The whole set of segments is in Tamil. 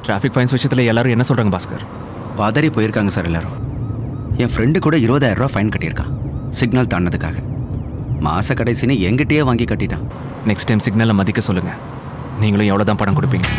டிராஃபிக் ஃபைன்ஸ் விஷயத்தில் எல்லாரும் என்ன சொல்கிறாங்க பாஸ்கர்? பதறி போயிருக்காங்க சார் எல்லாரும். என் ஃப்ரெண்டு கூட 20,000 ரூபா ஃபைன் கட்டியிருக்கான் சிக்னல் தாண்டதுக்காக. மாத கடைசின்னு எங்கிட்டயே வாங்கி கட்டிட்டான். நெக்ஸ்ட் டைம் சிக்னலை மதிக்க சொல்லுங்கள். நீங்களும் எவ்வளோ தான் பணம் கொடுப்பீங்க?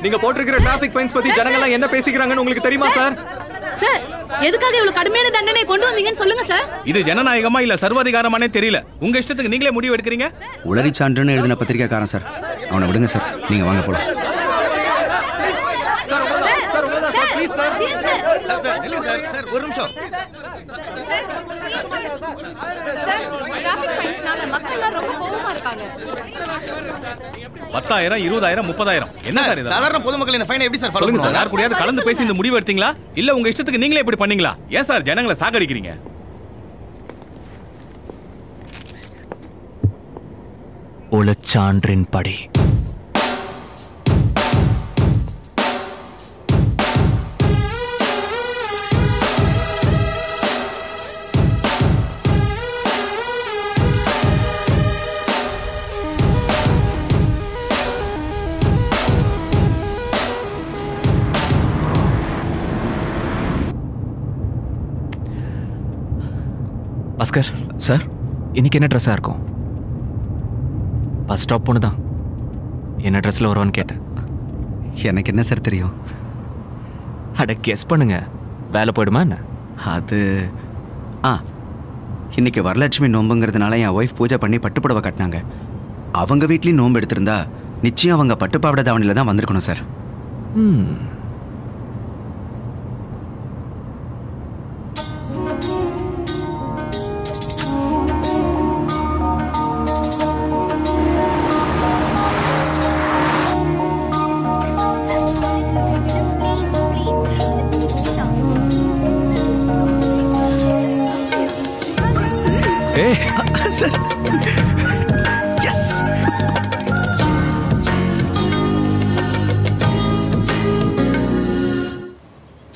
நீங்க போட்டிருக்கிற டிராஃபிக் ஃபைன்ஸ் பத்தி ஜனங்க என்ன பேசிக்கிறாங்கன்னு உங்களுக்கு தெரியுமா சார்? சார், எதுக்காக இவ்வளவு கடுமையான தண்டனை கொண்டு வந்தீங்கன்னு சொல்லுங்க சார். இது ஜனநாயகமா இல்ல சர்வாதிகாரமானே தெரியல. உங்க இஷ்டத்துக்கு நீங்களே முடிவு எடுக்கிறீங்க. உளறி சான்றுன்னு எழுதின பத்திரிக்கைக்காரன் சார். அவனை விடுங்க சார். நீங்க வாங்க போலாம். ஒரு நிமிஷம். டிராஃபிக் ஃபைன்ஸ்னால மக்கள் எல்லாம் ரொம்ப கோவமா இருக்காங்க. 10,000, 20,000, 30,000 என்ன சார் இது? சாதாரண பொதுமக்களின் ஃபைன் எப்படி சார் ஃபாலோ பண்ணுங்க சார்? யார் கூடயாவது கலந்து பேசி இந்த முடிவு எடுத்தீங்களா இல்ல உங்க இஷ்டத்துக்கு நீங்களே இப்படி பண்ணீங்களா? ஏன் சார் ஜனங்களை சாகடிக்கிறீங்க? உளச்சான்றின் படி பாஸ்கர் சார், இன்னைக்கு என்ன ட்ரெஸ்ஸாக இருக்கும்? பஸ் ஸ்டாப் பொண்ணு தான். என்ன ட்ரெஸ்ஸில் வருவான்னு கேட்டேன். எனக்கு என்ன சார் தெரியும்? அட கெஸ் பண்ணுங்க. வேலை போயிடுமா என்ன? அது இன்னைக்கு வரலட்சுமி நோம்புங்கிறதுனால என் ஒய்ஃப் பூஜை பண்ணி பட்டுப்புடவை கட்டினாங்க. அவங்க வீட்லேயும் நோம்பு எடுத்திருந்தா நிச்சயம் அவங்க பட்டுப்பாவடை தாவணியில் தான் வந்திருக்கணும் sir. Sir, yes.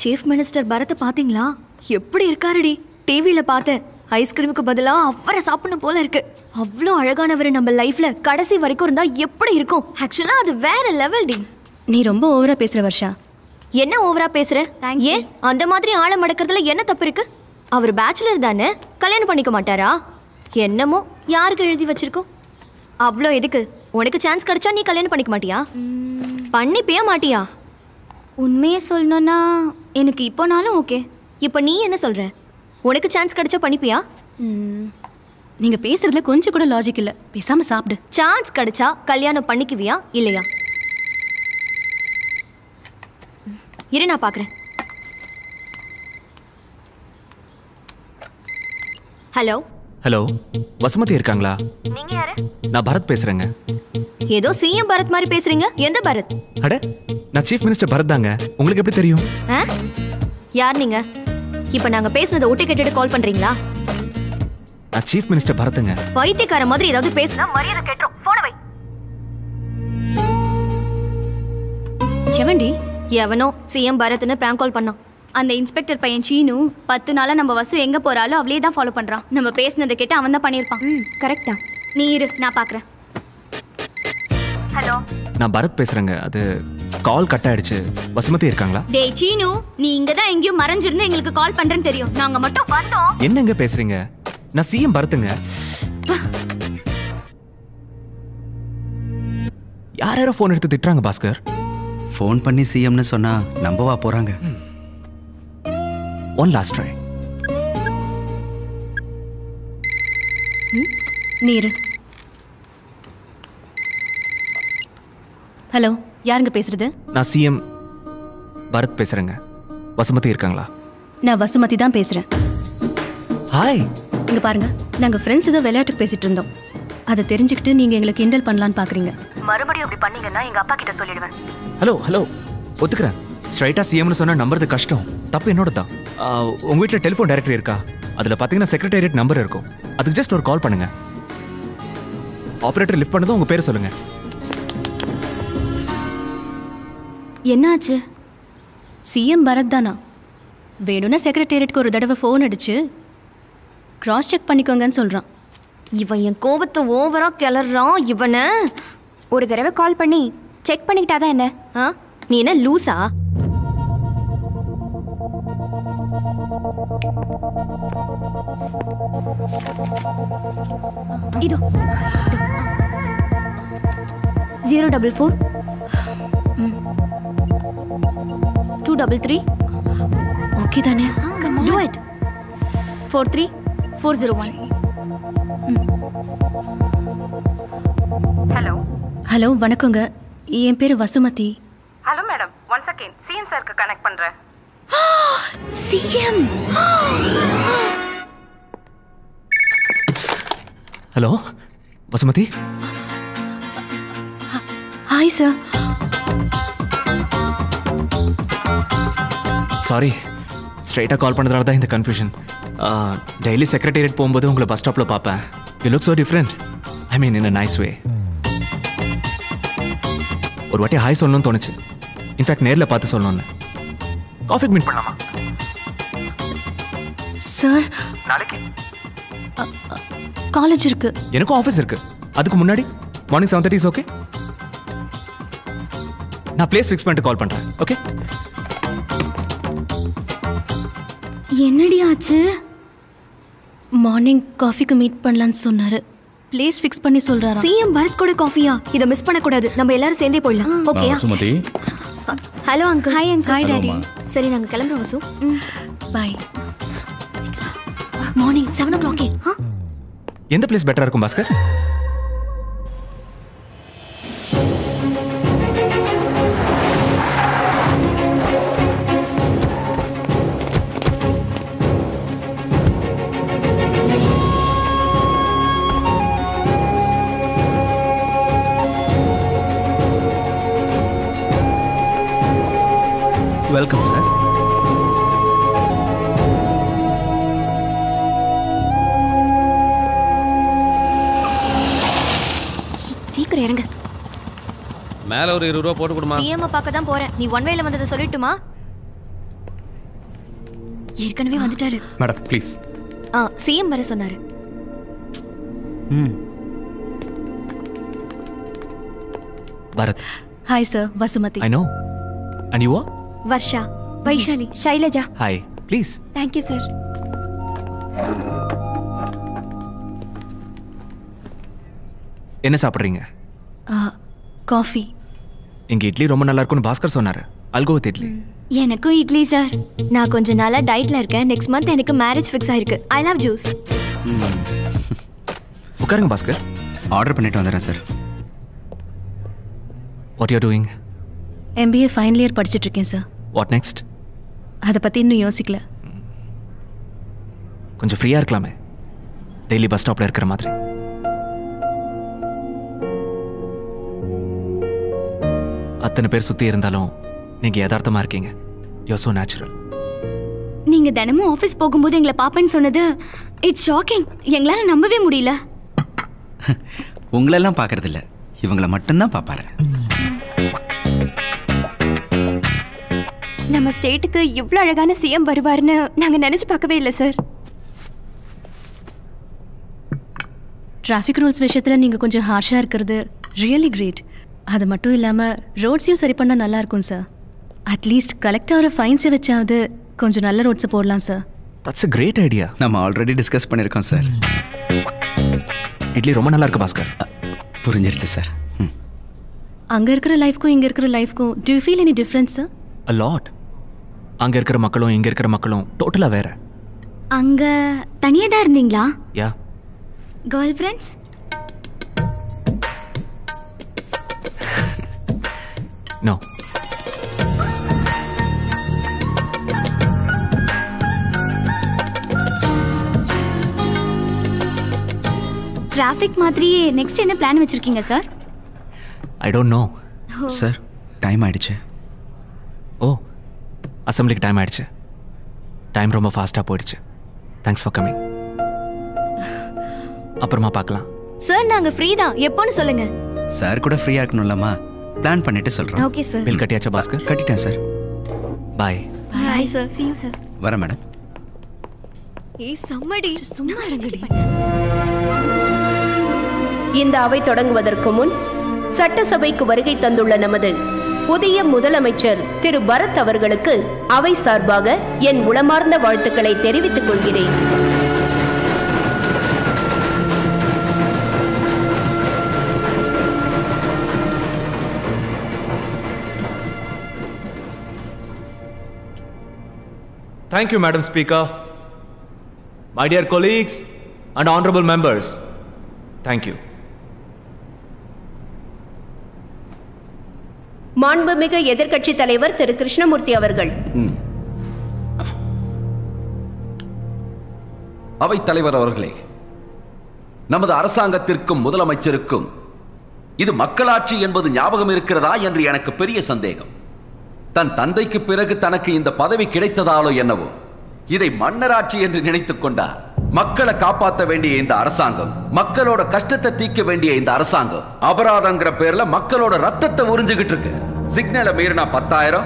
Chief minister பரத்தை பாத்தீங்களா? எப்படி இருக்காருடி? டிவியில பார்த்தேன். ஐஸ்கிரீமுக்கு பதிலா அவரை சாப்பிடணும் போல இருக்கு. அவ்வளோ அழகானவர் நம்ம லைஃப்ல கடைசி வரைக்கும் இருந்தா எப்படி இருக்கும்? ஆக்சுவலா அது வேற லெவல் டி. நீ ரொம்ப ஓவரா பேசுற வர்ஷா. என்ன ஓவரா பேசுற? ஏன் அந்த மாதிரி ஆளை மடக்கிறதுல என்ன தப்பு இருக்கு? அவர் பேச்சுலர் தானே, கல்யாணம் பண்ணிக்க மாட்டாரா? என்னமோ யாருக்கு எழுதி வச்சிருக்கோம்? அவ்வளோ எதுக்கு? உனக்கு சான்ஸ் கிடைச்சா நீ கல்யாணம் பண்ணிக்க மாட்டியா? பண்ணிப்பே மாட்டியா? உண்மையே சொல்லணும்னா எனக்கு இப்போனாலும் ஓகே. இப்போ நீ என்ன சொல்ற? உனக்கு சான்ஸ் கிடைச்சா பண்ணிப்பியா? நீங்க பேசுறதுல கொஞ்சம் கூட லாஜிக் இல்ல. பேசாம சாப்பிடு. சான்ஸ் கிடைச்சா கல்யாணம் பண்ணிக்குவியா இல்லையா? இரு, நான் பார்க்குறேன். ஹலோ ஹலோ, வசுமதி இருக்காங்களா? நீங்க யாரு? நான் பரத் பேசுறேங்க. ஏதோ சிஎம் பரத் மாதிரி பேசுறீங்க. எந்த பரத்? அட, நான் சீஃப் மினிஸ்டர் பரத் தாங்க. உங்களுக்கு எப்படி தெரியும்? யார் நீங்க? இப்போ நாங்க பேசுனதை ஒட்டு கேட்டுட்டு கால் பண்றீங்களா? நான் சீஃப் மினிஸ்டர் பரத்துங்க. பைத்தியக்கார மாதிரி ஏதாவது பேசினா மரியாதை கேட்றோம். போன வை. எவன்டி? எவனோ சிஎம் பரத்னு பிராங்க் கால் பண்ணான். அந்த இன்ஸ்பெக்டர் பையன் சீனு 10 நாளா நம்ம வசு எங்க போறாலோ அவளே தான் ஃபாலோ பண்றான். நம்ம பேசினதை கேட்டு அவன் தான் பண்ணிருப்பான். கரெக்டா? நீ இரு, நான் பாக்குறேன். ஹலோ, நான் பரத் பேசுறேங்க. அது கால் கட் ஆயிடுச்சு. வசுமதி இருக்காங்களா? டேய் சீனு, நீ இங்க தான் எங்கேயோ மறைஞ்சிருந்து எங்களுக்கு கால் பண்றேன்னு தெரியும். நாங்க மட்டும் வந்தோம். என்னங்க பேசுறீங்க? நான் சிஎம் பரத்துங்க. யாரோ ஃபோன் எடுத்து திட்டுறாங்க பாஸ்கர். ஃபோன் பண்ணி சிஎம்னு சொன்னா நம்பவா போறாங்க? One last try. நீரு. ஹலோ, யாருங்க பேசுறது? நான் சிஎம் பரத் பேசுறேங்க. வசுமதி இருக்காங்களா? நான் வசுமதி தான் பேசுறேன். ஹாய். இங்க பாருங்க, நாங்க ஃப்ரெண்ட்ஸ் ஏதோ விளையாட்டுக்கு பேசிட்டு இருந்தோம். அதை தெரிஞ்சுக்கிட்டு நீங்க எங்களுக்கு கிண்டல் பண்ணலான்னு பாக்குறீங்க. மறுபடியும் அப்படி பண்ணீங்கன்னா எங்க அப்பா கிட்ட சொல்லிடுவேன். ஹலோ ஒத்துக்கிறேன். ஸ்ட்ரைட்டா சிஎம்னு சொன்னா நம்புறது கஷ்டம். தப்பு என்னோட தான். உங்க வீட்டில் டெலிஃபோன் டைரக்டரி இருக்கா? அதில் பார்த்தீங்கன்னா செக்ரட்டேரியட் நம்பர் இருக்கும். அதுக்கு ஜஸ்ட் ஒரு கால் பண்ணுங்க. ஆப்ரேட்டர் லிஃப்ட் பண்ணதும் உங்க பேர் சொல்லுங்க. என்னாச்சு? சிஎம் பரத் தானா? வேணும்னா செக்ரட்டேரியட்க்கு ஒரு தடவை ஃபோன் அடிச்சு கிராஸ் செக் பண்ணிக்கோங்கன்னு சொல்றான். இவன் என் கோபத்தை ஓவரா கிளறான். இவனை ஒரு தடவை கால் பண்ணி செக் பண்ணிக்கிட்டாதான் என்ன? நீ என்ன லூசா? இதோ 044 233 ஓகே தானே? Do it. 43401. ஹலோ. ஹலோ, வணக்கங்க. என் பேர் Vasumathi. Hello madam, one second, CM சாருக்கு கனெக்ட் பண்றேன். CM. Hello Vasumathi. Hi sir. Sorry, ஸ்ட்ரைட்டாக கால் பண்ணுறதுனால தான் இந்த கன்ஃபியூஷன். டெய்லி செக்ரட்டேரியட் போகும்போது உங்களை பஸ் ஸ்டாப்பில் பார்ப்பேன். You look so different. I mean in a nice way. ஒரு வாட்டி ஹாய் சொல்லணும்னு தோணுச்சு. இன்ஃபேக்ட் நேரில் பார்த்து சொல்லணும்னு. காஃபிக்கு மீட் பண்ணலாமா சார்? நாளைக்கு காலேஜ் இருக்கு. எனக்கும் ஆஃபீஸ் இருக்கு. அதுக்கு முன்னாடி மார்னிங் 7:30 ஓகே? நான் பிளேஸ் ஃபிக்ஸ் பண்ணிட்டு கால் பண்ணுறேன். ஓகே? என்னடி ஆச்சு? மார்னிங் காஃபிக்கு மீட் பண்ணலான்னு சொன்னாரு. பிளேஸ் ஃபிக்ஸ் பண்ணி சொல்றாரா? சிஎம் பரத் கூட காஃபியா? இதை மிஸ் பண்ணக்கூடாது. நம்ம எல்லாரும் சேர்ந்தே போயிடலாம். ஓகேயா? Sumathi. Hello uncle. Hi uncle. Hi daddy. சரி, நாங்கள் கிளம்புறோம் வசு. பாய். Morning 7 o'clock. எந்த பிளேஸ் பெட்டரா இருக்கும் பாஸ்கர்? Welcome sir. சீக்கிரம் இறங்க. மேல ஒரு 20 ரூபா போட்டு கொடுமா. சிஎம் பார்க்க தான் போறேன். நீ ஒன் வேல வந்ததை சொல்லிட்டுமா? ஏற்கனவே வந்துட்டாரு. Madam please. சிஎம் வர சொன்னாரு. Bharath. Hi sir, Vasumathi. I know. And you are? Varsha. Vaishali. Shailaja. Hi. Please. Thank you sir. என்ன சாப்பிட்றீங்க? காஃபி. இங்க இட்லி ரொம்ப நல்லா இருக்கும்னு பாஸ்கர் சொன்னாரு. அல்கோ வித் இட்லி. எனக்கும் இட்லி சார். நான் கொஞ்ச நாளா டயட்ல இருக்கேன். நெக்ஸ்ட் மந்த் எனக்கு மேரேஜ் ஃபிக்ஸ் ஆயிருக்கு. I love juice. உட்காருங்க பாஸ்கர். ஆர்டர் பண்ணிட்டு வந்துடுறேன் sir. What you doing? MBA final year படிச்சுட்டு இருக்கேன் சார். What next? அதை பற்றி இன்னும் யோசிக்கல. கொஞ்சம் ஃப்ரீயாக இருக்கலாமே, டெய்லி பஸ் ஸ்டாப்பில் இருக்கிற மாதிரி. அத்தனை பேர் சுற்றி இருந்தாலும் நீங்கள் யதார்த்தமாக இருக்கீங்க. You so natural. நீங்க தினமும் ஆஃபீஸ் போகும்போது எங்களை பாப்பேன்னு சொன்னது இட்ஸ் ஷாக்கிங். எங்களால நம்பவே முடியல. உங்களெல்லாம் பார்க்கறது இல்ல, இவங்களை மட்டும்தான் பார்ப்பாரு. நம்ம ஸ்டேட்டுக்கு இவ்வளோ அழகான சிஎம் வருவார்னு நாங்கள் நினச்சி பார்க்கவே இல்லை சார். டிராஃபிக் ரூல்ஸ் விஷயத்தில் நீங்கள் கொஞ்சம் ஹார்ஷாக இருக்கிறது ரியலி கிரேட். அது மட்டும் இல்லாமல் ரோட்ஸையும் சரி பண்ணால் நல்லாயிருக்கும் சார். அட்லீஸ்ட் கலெக்டாக ஒரு ஃபைன்ஸை வச்சாவது கொஞ்சம் நல்ல ரோட்ஸை போடலாம் sir. That's a great idea. நம்ம ஆல்ரெடி டிஸ்கஸ் பண்ணியிருக்கோம் சார். இட்லி ரொம்ப நல்லா இருக்கு பாஸ்கர். புரிஞ்சிருச்சு சார். அங்கே இருக்கிற லைஃப்க்கும் இங்கே இருக்கிற லைஃப்க்கும் do you feel any difference sir? a lot. அங்கே இருக்கிற மக்களும் இங்கே இருக்கிற மக்களும் டோட்டலாக வேற. அங்கே தனியாக தான் இருந்தீங்களா? Yeah. Girl friends? No. Traffic மாதிரியே நெக்ஸ்ட் என்ன பிளான் வச்சிருக்கீங்க sir? I don't know. Sir time ஆயிடுச்சு. ஓ, அசம்பிளிக்கு டைம் ஆயிடுச்சு. டைம் ரொம்ப ஃபாஸ்ட்டாக போயிடுச்சு. Thanks for coming. அப்புறமா பார்க்கலாம். சார் நாங்க ஃப்ரீ தான், எப்போன்னு சொல்லுங்க. சார் கூட ஃப்ரீயாக இருக்கணும்லம்மா, பிளான் பண்ணிட்டு சொல்கிறோம். Okay sir. பில் கட்டியாச்சா பாஸ்கர்? கட்டிட்டேன் sir. Bye. Hi sir. see you sir. வரேன் மேடம். ஏய் சம்மடி, சும்மா இருங்கடி. இந்த அவை தொடங்குவதற்கு முன் சட்டசபைக்கு வருகை தந்துள்ள நமது புதிய முதலமைச்சர் திரு பரத் அவர்களுக்கு அவை சார்பாக என் உளமார்ந்த வாழ்த்துக்களை தெரிவித்துக் கொள்கிறேன். Thank you, Madam Speaker. My dear colleagues and honorable members, thank you. மாண்புமிகு எதிர்க்கட்சி தலைவர் திரு கிருஷ்ணமூர்த்தி அவர்கள். அவைத் தலைவர் அவர்களே, நமது அரசாங்கத்திற்கும் முதலமைச்சருக்கும் இது மக்களாட்சி என்பது ஞாபகம் இருக்கிறதா என்று எனக்கு பெரிய சந்தேகம். தன் தந்தைக்கு பிறகு தனக்கு இந்த பதவி கிடைத்ததாலோ என்னவோ இதை மன்னராட்சி என்று நினைத்துக் கொண்டார். மக்களை காப்பாற்ற வேண்டிய இந்த அரசாங்கம், மக்களோட கஷ்டத்தை தீர்க்க வேண்டிய இந்த அரசாங்கம் அபராதங்கிற பேர்ல மக்களோட ரத்தத்தை உறிஞ்சுகிட்டு இருக்கு. சிக்னலை மீறினா 10,000,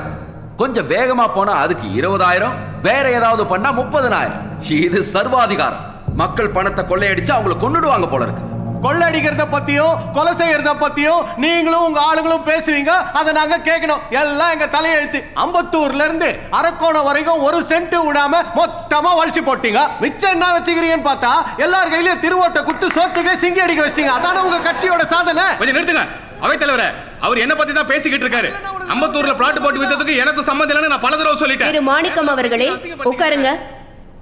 கொஞ்சம் வேகமா போனா அதுக்கு 20,000, வேற ஏதாவது பண்ணா 30,000. இது சர்வாதிகாரம். மக்கள் பணத்தை கொள்ளையடிச்சு அவங்களை கொன்னுடுவாங்க போல இருக்கு. கொள்ளடிக்கிறத பத்தியும் கொலை செய்யறத பத்தியும் நீங்களும் உங்க ஆளுங்களும் பேசுவீங்க, அதை நாங்க கேட்கணும். எல்லாம் எங்க தலையெழுத்து. அம்பத்தூர்ல இருந்து அரக்கோணம் வரைக்கும் ஒரு சென்ட் விடாம மொத்தமா வலிச்சு போட்டீங்க. மிச்சம் என்ன வச்சுக்கிறீங்கன்னு பார்த்தா எல்லார் கையிலயும் திருவோட்டை குத்து சோத்துக்கு சிங்கி அடிக்க வச்சிட்டீங்க. அதான உங்க கட்சியோட சாதனை. கொஞ்சம் நிறுத்துங்க. அவைத் தலைவரே, அவர் என்ன பத்தி தான் பேசிக்கிட்டு இருக்காரு. அம்பத்தூர்ல பிளாட் போட்டு வித்ததுக்கு எனக்கு சம்மந்தம் இல்லைன்னு நான் பல தடவை சொல்லிட்டேன். திரு மாணிக்கம் அவர்களே உட்காருங்க.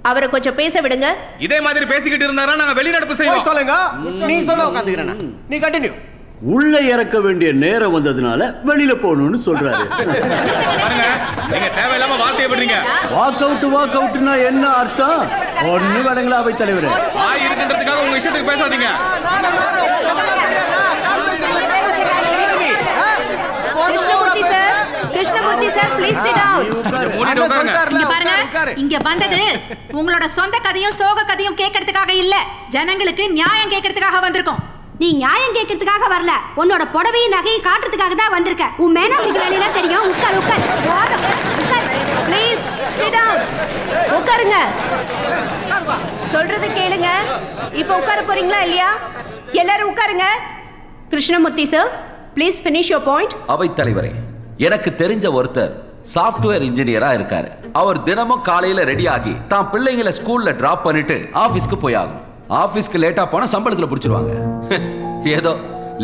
அவரை கொஞ்சம் பேச விடுங்க. இதே மாதிரி பேசிக்கிட்டு இருந்தாரா நாங்க வெளிநடப்பு செய்வோம். சொல்லுங்க. நீ சொல்ல உட்காந்துக்கிறேன். நீ கண்டினியூ. உள்ள இறக்க வேண்டிய நேரம் வந்ததுனால வெளியில போகணும்னு சொல்றாரு. பாருங்க, நீங்க தேவையில்லாம வார்த்தையை விடுறீங்க. வாக் அவுட்னா என்ன அர்த்தம்? ஒண்ணு வடங்களா அவை தலைவரே. வாய் இருக்குன்றதுக்காக உங்க இஷ்டத்துக்கு பேசாதீங்க. Krishnamurthy sir please sit down. இங்க பாருங்க, இங்க வந்தது உங்களோட சொந்த கதையும் சோக கதையும் கேட்கறதுக்காக இல்ல, ஜனங்களுக்கு நியாயம் கேட்கறதுக்காக வந்திருக்கோம். நீ நியாயம் கேட்கறதுக்காக வரல, உன்னோட புடவையும் நகையை காட்டுறதுக்காக தான் வந்திருக்க. உன் மேனாவுக்கு வேலையெல்லாம் தெரியும். உட்கார். Please sit down. உட்காருங்க. சொல்றது கேளுங்க. இப்போ உட்கார போறீங்களா இல்லையா? எல்லாரும் உட்காருங்க. Krishnamurthy sir please finish your point. அவைத் தலைவரே, எனக்கு தெரிஞ்ச ஒருத்தர் சாஃப்ட்வேர் இன்ஜினியரா இருக்காரு. அவர் தினமும் காலையில ரெடி ஆகி தான் பிள்ளைங்களை ஸ்கூல்ல டிராப் பண்ணிட்டு ஆபீஸ்க்கு போய் ஆகும். ஆபீஸ்க்கு லேட்டா போனா சம்பளத்துல புடிச்சிருவாங்க. ஏதோ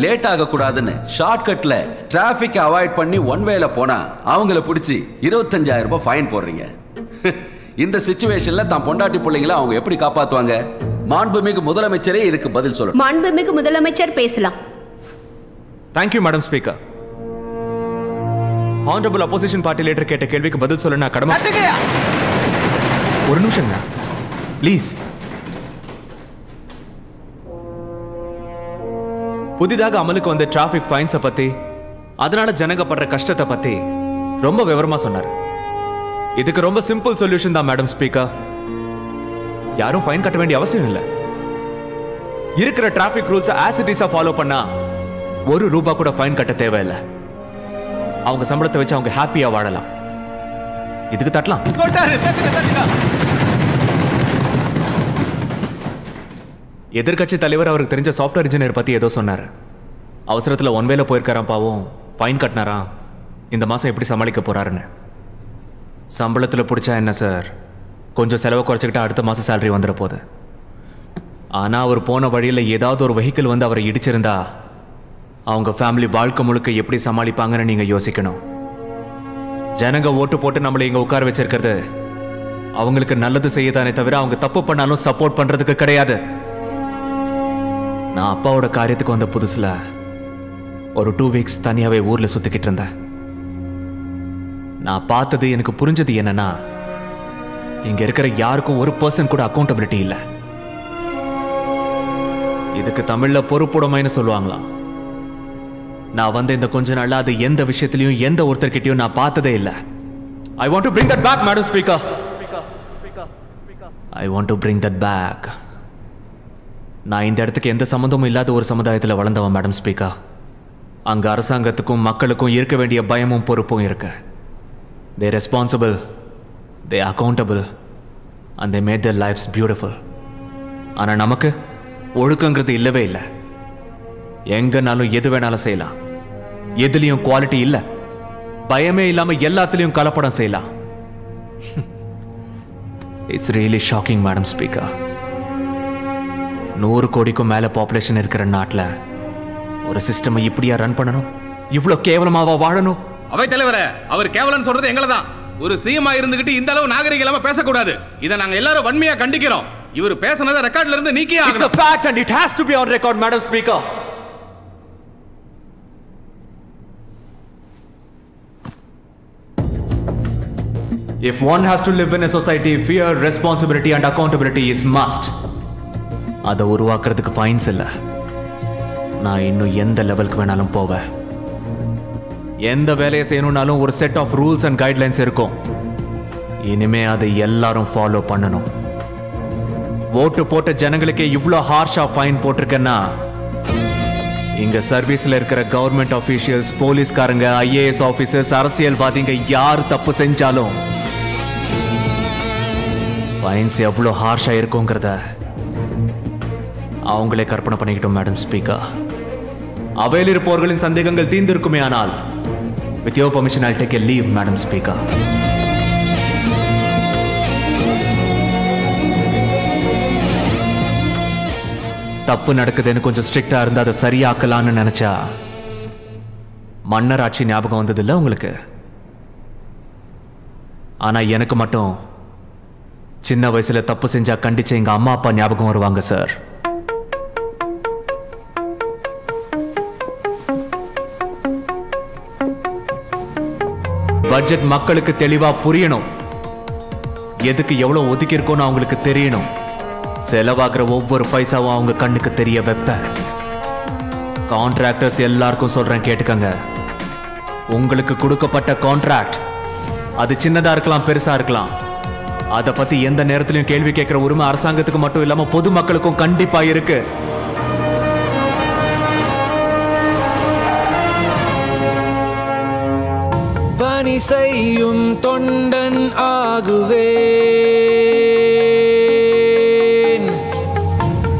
லேட் ஆக கூடாதுன்னு ஷார்ட்கட்ல டிராபிக் அவாய்ட் பண்ணி ஒன் வேல போனா அவங்கள பிடிச்சி 25,000 ரூபாய் ஃபைன் போடுறீங்க. இந்த சிச்சுவேஷன்ல தான் பொண்டாட்டி பிள்ளைங்களை அவங்க எப்படி காப்பாத்துவாங்க? மாண்புமிகு முதலமைச்சரே இதுக்கு பதில் சொல்லணும். மாண்புமிகு முதலமைச்சர் பேசலாம். Thank you, Madam Speaker. Honorable Opposition Party leader கேட்ட கேள்விக்கு பதில் சொல்ல நான் கடமை. ஒரு நிமிஷம் ப்ளீஸ். புதிதாக அமலுக்கு வந்த டிராஃபிக் ஃபைன்ஸை பத்தி, அதனால ஜனங்க படுற கஷ்டத்தை பத்தி ரொம்ப விவரமா சொன்னார். இதுக்கு ரொம்ப சிம்பிள் சொல்யூஷன் தான் மேடம் ஸ்பீக்கர். யாரும் ஃபைன் கட்ட வேண்டிய அவசியம் இல்லை. இருக்கிற டிராஃபிக் ரூல்ஸ் ஆஸ் இட் இஸா ஃபாலோ பண்ணா ₹1 கூட ஃபைன் கட்ட தேவையில்லை. அவங்க சம்பளத்தை வச்சு அவங்க ஹாப்பியா வாழலாம். இதுக்கு தட்டலாம். எதிர்கட்சி தலைவர் அவருக்கு தெரிஞ்ச சாஃப்ட்வேர் இன்ஜினியர் பத்தி ஏதோ சொன்னார். அவசரத்தில் ஒன் வேல போயிருக்காராம், பாவம் ஃபைன் கட்டினாராம். இந்த மாசம் எப்படி சமாளிக்க போறாருன்னு. சம்பளத்தில் பிடிச்சா என்ன சார், கொஞ்சம் செலவை குறைச்சிக்கிட்டா அடுத்த மாசம் சேலரி வந்துட போகுது. ஆனா அவர் போன வழியில் ஏதாவது ஒரு வெஹிக்கிள் வந்து அவரை இடிச்சிருந்தா அவங்க ஃபேமிலி வாழ்க்கை முழுக்க எப்படி சமாளிப்பாங்கன்னு நீங்க யோசிக்கணும். ஜனங்க ஓட்டு போட்டு நம்மளை இங்க உட்கார வச்சிருக்கிறது அவங்களுக்கு நல்லது செய்யதானே தவிர அவங்க தப்பு பண்ணாலும் சப்போர்ட் பண்றதுக்கு கிடையாது. நான் அப்பாவோட காரியத்துக்கு வந்த புதுசுல ஒரு 2 வீக்ஸ் தனியாவே ஊர்ல சுத்திக்கிட்டு இருந்தேன். நான் பார்த்தது, எனக்கு புரிஞ்சது என்னன்னா, இங்க இருக்கிற யாருக்கும் ஒரு பர்சன் கூட அக்கௌண்டபிலிட்டி இல்லை. இதுக்கு தமிழ்ல பொறுப்புடைமைன்னு சொல்லுவாங்களாம். நான் வந்து இந்த கொஞ்ச நாள்ல அது எந்த விஷயத்திலையும் எந்த ஒருத்தர்கிட்டயும் நான் பார்த்ததே இல்லை. I want to bring that back, Madam Speaker. I want to bring that back. நான் இந்த இடத்துக்கு எந்த சம்மந்தமும் இல்லாத ஒரு சமுதாயத்தில் வளர்ந்தவன் மேடம் ஸ்பீக்கர். அங்க அரசாங்கத்துக்கும் மக்களுக்கும் இருக்க வேண்டிய பயமும் பொறுப்பும் இருக்கு. They responsible, they accountable, and they made their lives beautiful. ஆனா நமக்கு ஒழுக்கங்கிறது இல்லவே இல்லை. எங்கனாலும் எது வேணாலும் செய்யலாம். எதுலயும் குவாலிட்டி இல்லை. பயமே இல்லாம எல்லாத்துலயும் கலப்படம் செய்யலாம். It's really shocking madam speaker. 100 கோடிக்கும் மேல பாப்புலேஷன் இருக்கிற நாட்டில் ஒரு சிஸ்டம் இப்படியா ரன் பண்ணணும்? இவ்வளவு கேவலமாவா வாழணும்? அவை தலைவரே, அவர் கேவலன்னு சொல்றது எங்களை தான். ஒரு சிஎம்ஆ இருந்துகிட்டு இந்த அளவு நாகரிகம் இல்லாம பேசக்கூடாது. இதை நாங்க எல்லாரும் வன்மையா கண்டிக்கிறோம். இவர் பேசினதை ரெக்கார்ட்ல இருந்து நீக்கியே ஆகணும். It's a fact and it has to be on record, Madam Speaker. If one has to live in a society, fear, responsibility and accountability is must. அதை உருவாக்குறதுக்கு ஃபைன்ஸ் இல்லை. நான் இன்னும் எந்த லெவலுக்கு வேணாலும் போவேன். எந்த வேலையை செய்யணும்னாலும் ஒரு set of rules and guidelines இருக்கும். இனிமே அதை எல்லாரும் ஃபாலோ பண்ணணும். ஓட்டு போட்ட ஜனங்களுக்கே இவ்வளோ ஹார்ஷா ஃபைன் போட்டிருக்கேன்னா, இங்க சர்வீஸ்ல இருக்கிற கவர்மெண்ட் ஆஃபீஷியல்ஸ், போலீஸ்காரங்க, ஐஏஎஸ் ஆஃபீஸர்ஸ், அரசியல்வாதிங்க யார் தப்பு செஞ்சாலும் ஃபைன்ஸ் எவ்வளோ ஹார்ஷா இருக்குங்கிறத அவங்களே கற்பனை பண்ணிக்கிட்டோம் மேடம் ஸ்பீக்கர். அவையில் இருப்பவர்களின் சந்தேகங்கள் தீர்ந்திருக்குமே. ஆனால் with your permission I'll take a leave, Madam Speaker. தப்பு நடக்குதுன்னு கொஞ்சம் ஸ்ட்ரிக்டா இருந்தா அதை சரியாக்கலான்னு நினைச்சா மன்னர் ஆட்சி ஞாபகம் வந்தது இல்லை உங்களுக்கு? ஆனா எனக்கு மட்டும் சின்ன வயசுல தப்பு செஞ்சா கண்டிச்ச எங்க அம்மா அப்பா ஞாபகம் வருவாங்க சார். பட்ஜெட் மக்களுக்கு தெளிவா புரியணும். எதுக்கு எவ்வளவு ஒதுக்கி இருக்கோன்னு அவங்களுக்கு தெரியணும். செலவாகிற ஒவ்வொரு பைசாவும் அவங்க கண்ணுக்கு தெரிய வைப்ப. கான்ட்ராக்டர்ஸ் எல்லாருக்கும் சொல்றேன், கேட்டுக்கங்க. உங்களுக்கு கொடுக்கப்பட்ட கான்ட்ராக்ட் அது சின்னதா இருக்கலாம், பெருசா இருக்கலாம். அதை பத்தி எந்த நேரத்திலும் கேள்வி கேட்கிற உரிமை அரசாங்கத்துக்கு மட்டும் இல்லாம பொதுமக்களுக்கும் கண்டிப்பா இருக்கு. பணி செய்யும் தொண்டன் ஆகுவேன்,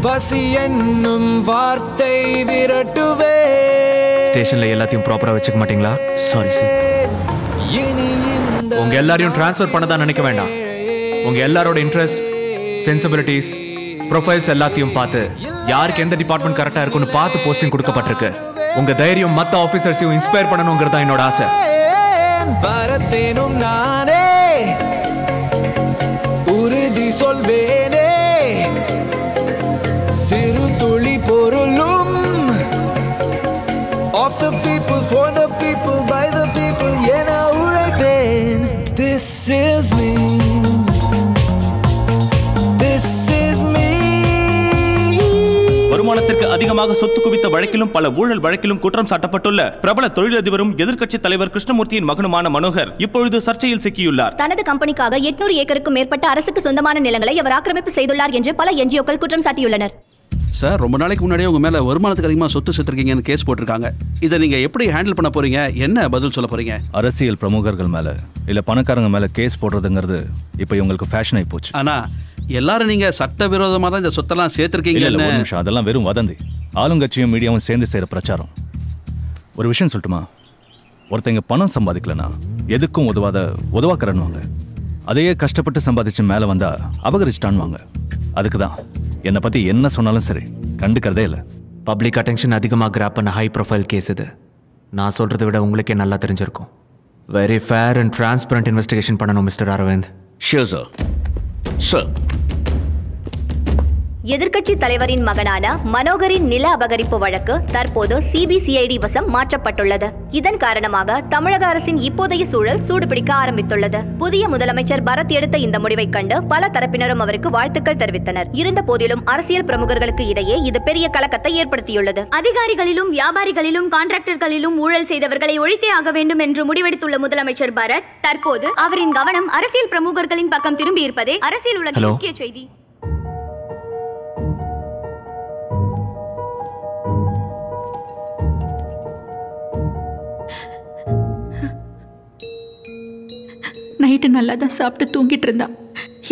பசி என்னும் வார்த்தை விரட்டுவே. ஸ்டேஷன்ல எல்லாத்தையும் ப்ராப்பரா வச்சுக்க மாட்டீங்களா? Sorry sir. உங்க எல்லாரையும் டிரான்ஸ்ஃபர் பண்ணதான் நினைக்க வேண்டாம். உங்க எல்லாரோட இன்ட்ரெஸ்ட், சென்சிபிலிட்டிஸ், ப்ரொஃபைல்ஸ் எல்லாத்தையும் பார்த்து யாருக்கு எந்த டிபார்ட்மெண்ட் கரெக்டா இருக்குன்னு பார்த்து போஸ்டிங் கொடுக்கப்பட்டிருக்கு. உங்க தைரியம் மற்ற ஆபீசர்ஸையும் இன்ஸ்பயர் பண்ணணுங்கிறதா என்னோட ஆசை. பரத்தேனும் நானே உறுதி சொல்வேனே, சிறு துளி பொருளும் of the people, for the people, by the people, என உழைப்பேன். This is me, this is me. வருமானத்திற்கு அதிகமாக சொத்து குவித்த வழக்கிலும் பல ஊழல் வழக்கிலும் குற்றம் சாட்டப்பட்டுள்ள பிரபல தொழிலதிபரும் எதிர்க்கட்சி தலைவர் கிருஷ்ணமூர்த்தியின் மகனுமான மனோகர் இப்பொழுது சர்ச்சையில் சிக்கியுள்ளார். தனது கம்பெனிக்காக 800 ஏக்கருக்கும் மேற்பட்ட அரசுக்கு சொந்தமான நிலங்களை அவர் ஆக்கிரமிப்பு செய்துள்ளார் என்று பல என்ஜிஓக்கள் குற்றம் சாட்டியுள்ளனர். சார், ரொம்ப நாளைக்கு முன்னாடியே உங்க மேல வருமானத்துக்கு அதிகமாக சொத்து சேர்த்திருக்கீங்கன்னு கேஸ் போட்டிருக்காங்க. இதை நீங்க எப்படி ஹேண்டில் பண்ண போறீங்க? என்ன பதில் சொல்ல போறீங்க? அரசியல் பிரமுகர்கள் மேல இல்ல பணக்காரங்க மேல கேஸ் போடுறதுங்கிறது இப்போ இவங்களுக்கு ஃபேஷன் ஆகி போச்சு. ஆனா எல்லாரும் நீங்க சட்டவிரோதமா தான் இந்த சொத்தெல்லாம் சேர்த்திருக்கீங்க. ஒரு நிமிஷம், அதெல்லாம் வெறும் வதந்தி. ஆளுங்கட்சியும் மீடியாவும் சேர்ந்து செய்யற பிரச்சாரம். ஒரு விஷயம் சொல்லட்டுமா? ஒருத்தங்க பணம் சம்பாதிக்கலனா எதுக்கும் உதவாக்கறன்வாங்க. அதையே கஷ்டப்பட்டு சம்பாதிச்சு மேல வந்தா அபகரிச்சிட்டான்வாங்க. அதுக்கு தான் என்னை பத்தி என்ன சொன்னாலும் சரி கண்டுக்கிறதே இல்லை. பப்ளிக் அட்டென்ஷன் அதிகமாக கிராப் பண்ண ஹை ப்ரொஃபைல் கேஸ் இது. நான் சொல்கிறத விட உங்களுக்கே நல்லா தெரிஞ்சிருக்கும். Very fair and transparent investigation பண்ணணும் mister Aravind. Sure sir. Sir, எதிர்க்கட்சி தலைவரின் மகனான மனோகரின் நில அபகரிப்பு வழக்கு தற்போது சிபிசிஐடி வசம் மாற்றப்பட்டுள்ளது. இதன் காரணமாக தமிழக அரசின் இப்போதைய சூழல் சூடுபிடிக்க ஆரம்பித்துள்ளது. புதிய முதலமைச்சர் பரத் எடுத்த இந்த முடிவை கண்டு பல தரப்பினரும் அவருக்கு வாழ்த்துக்கள் தெரிவித்தனர். இருந்த போதிலும் அரசியல் பிரமுகர்களுக்கு இடையே இது பெரிய கலக்கத்தை ஏற்படுத்தியுள்ளது. அதிகாரிகளிலும் வியாபாரிகளிலும் கான்ட்ராக்டர்களிலும் ஊழல் செய்தவர்களை ஒழித்தே ஆக வேண்டும் என்று முடிவெடுத்துள்ள முதலமைச்சர் பரத் தற்போது அவரின் கவனம் அரசியல் பிரமுகர்களின் பக்கம் திரும்பி இருப்பதே அரசியல் உலகின் முக்கிய செய்தி. நைட்டு நல்லா தான் சாப்பிட்டு தூங்கிட்டு இருந்தான்.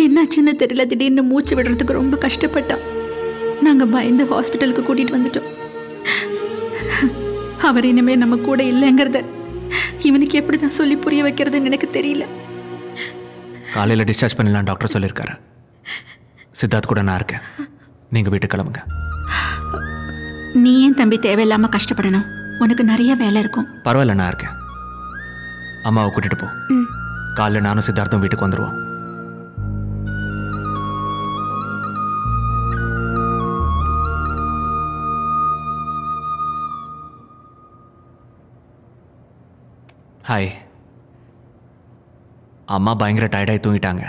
என்னாச்சுன்னு தெரியல, திடீர்னு மூச்சு விடுறதுக்கு ரொம்ப கஷ்டப்பட்டான். நாங்கள் பயந்து ஹாஸ்பிட்டலுக்கு கூட்டிகிட்டு வந்துட்டோம். அவர் இனிமேல் நம்ம கூட இல்லைங்கிறத இவனுக்கு எப்படி தான் சொல்லி புரிய வைக்கிறதுன்னு எனக்கு தெரியல. காலையில் டிஸ்சார்ஜ் பண்ணலாம் டாக்டர் சொல்லியிருக்காரு. சித்தார்த் கூட நான் இருக்கேன். நீங்கள் வீட்டுக்கு கிளம்புங்க. நீ ஏன் தம்பி தேவையில்லாமல் கஷ்டப்படணும்? உனக்கு நிறைய வேலை இருக்கும். பரவாயில்ல, நான் இருக்கேன். அம்மாவை கூட்டிட்டு போ. காலைல நானும் சித்தார்த்தும் வீட்டுக்கு வந்துடுவோம். ஹாய். அம்மா பயங்கர டயர்டாகி தூங்கிட்டாங்க.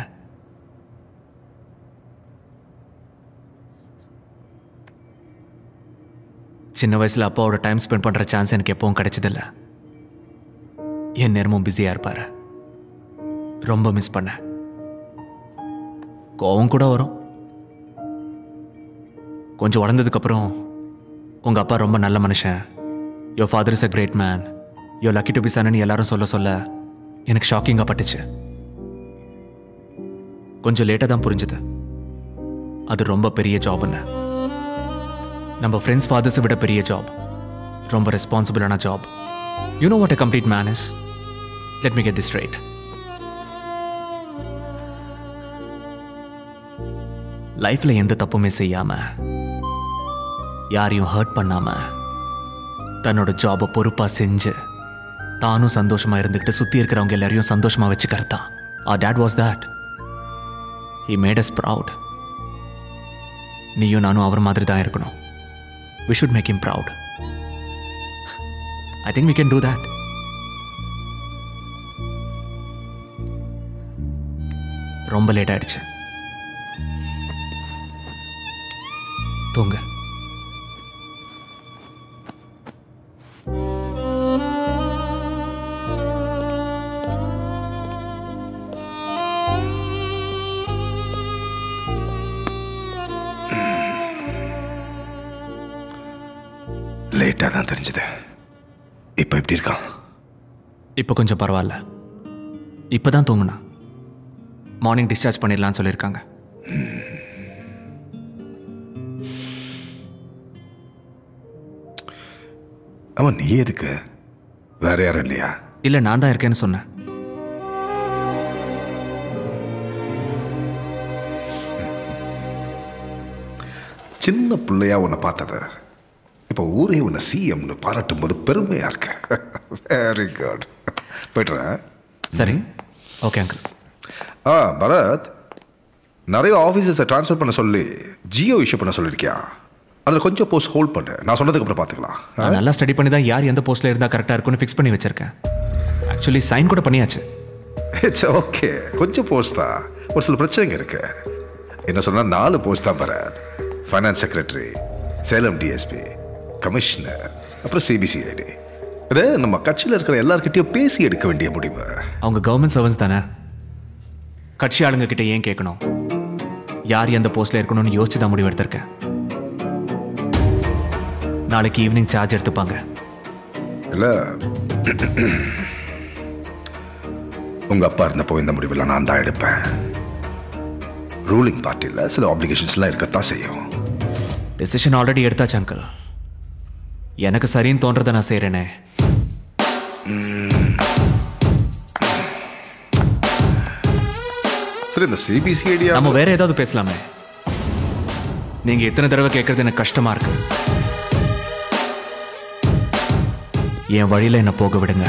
சின்ன வயசில் அப்பாவோட டைம் ஸ்பெண்ட் பண்ணுற சான்ஸ் எனக்கு எப்பவும் கிடைச்சதில்ல. என் நேரமும் பிஸியாக இருப்பார். ரொம்ப மிஸ் பண்ண. கோவம் கூட வரும். கொஞ்சம் வளர்ந்ததுக்கப்புறம் உங்கள் அப்பா ரொம்ப நல்ல மனுஷன், your father is a great man, your lucky to be சன்னு எல்லாரும் சொல்ல சொல்ல எனக்கு ஷாக்கிங்காக பட்டுச்சு. கொஞ்சம் லேட்டாக தான் புரிஞ்சுது அது ரொம்ப பெரிய ஜாப்னு. நம்ம ஃப்ரெண்ட்ஸ் ஃபாதர்ஸை விட பெரிய ஜாப், ரொம்ப ரெஸ்பான்சிபிளான job. You know what a complete man is. Let me get this straight. லைஃப்ல எந்த தப்புமே செய்யாம, யாரையும் ஹர்ட் பண்ணாம, தன்னோட ஜாபை பொறுப்பா செஞ்சு தானும் சந்தோஷமா இருந்துக்கிட்டு சுத்தி இருக்கிறவங்க எல்லாரையும் சந்தோஷமா வச்சுக்கிறதான். Our dad was that. He made us proud. நீயும் நானும் அவர் மாதிரி தான் இருக்கணும். We should make him proud. I think we can do that. ரொம்ப லேட் ஆயிடுச்சு. தூங்க. லேட்டாக தான் தெரிஞ்சது. இப்போ எப்படி இருக்கான்? இப்போ கொஞ்சம் பரவாயில்ல. இப்போ தான் தூங்குனா. மார்னிங் டிஸ்சார்ஜ் பண்ணிடலான்னு சொல்லியிருக்காங்க. அவன் நீ எதுக்கு? வேற யாரும் இல்லையா? இல்லை, நான் தான் இருக்கேன்னு சொன்னேன். சின்ன பிள்ளையா உன்னை பார்த்தது இப்போ ஊரே உன்னை சிஎம்னு பாராட்டும் போது பெருமையா இருக்க. Very good. போய்ட்டுறேன். சரி, ஓகே அங்கிள். பரத், நிறைய ஆஃபீஸஸை ட்ரான்ஸ்ஃபர் பண்ண சொல்லி ஜியோ இஷ்யூ பண்ண சொல்லியிருக்கியா? அதில் கொஞ்சம் போஸ்ட் ஹோல்ட் பண்ணு. நான் சொன்னதுக்கு அப்புறம் பார்த்துக்கலாம். நான் நல்லா ஸ்டடி பண்ணி தான் யார் எந்த போஸ்ட்டில் இருந்தால் கரெக்டாக இருக்குன்னு ஃபிக்ஸ் பண்ணி வச்சிருக்கேன். ஆக்சுவலி சைன் கூட பண்ணியாச்சு. It's okay. கொஞ்சம் போஸ்ட் தான், ஒரு சில பிரச்சனைங்க இருக்கு. என்ன சொன்னால் 4 போஸ்ட் தான் Bharath. Finance secretary, Salem DSP, commissioner, அப்புறம் சிபிசிஐடி. இது நம்ம கட்சியில் இருக்கிற எல்லார்கிட்டையும் பேசி எடுக்க வேண்டிய முடிவு. அவங்க கவர்மெண்ட் சர்வன்ஸ் தானே, கட்சி ஆளுங்க கிட்ட ஏன் கேட்கணும்? யார் எந்த போஸ்ட்ல இருக்கணும்னு யோசிச்சு தான் முடிவு எடுத்திருக்கேன். நாளைக்கு ஈவினிங் சார்ஜ் எடுத்துப்பாங்க. இல்லை, உங்க அப்பா இருந்தப்போ இந்த முடிவில் நான் தான் எடுப்பேன். ரூலிங் பார்ட்டியில் சில ஆப்ளிகேஷன்ஸ்லாம் இருக்கத்தான் செய்யும். டெசிஷன் ஆல்ரெடி எடுத்தாச்சு அங்கிள். எனக்கு சரின்னு தோன்றதை நான் செய்கிறேனே. சரி, இந்த சிபிசிஐடி நம்ம வேற ஏதாவது பேசலாமே. நீங்க எத்தனை தடவை கேட்கறது எனக்கு கஷ்டமா இருக்கு. என் வழியில என்ன போக விடுங்க.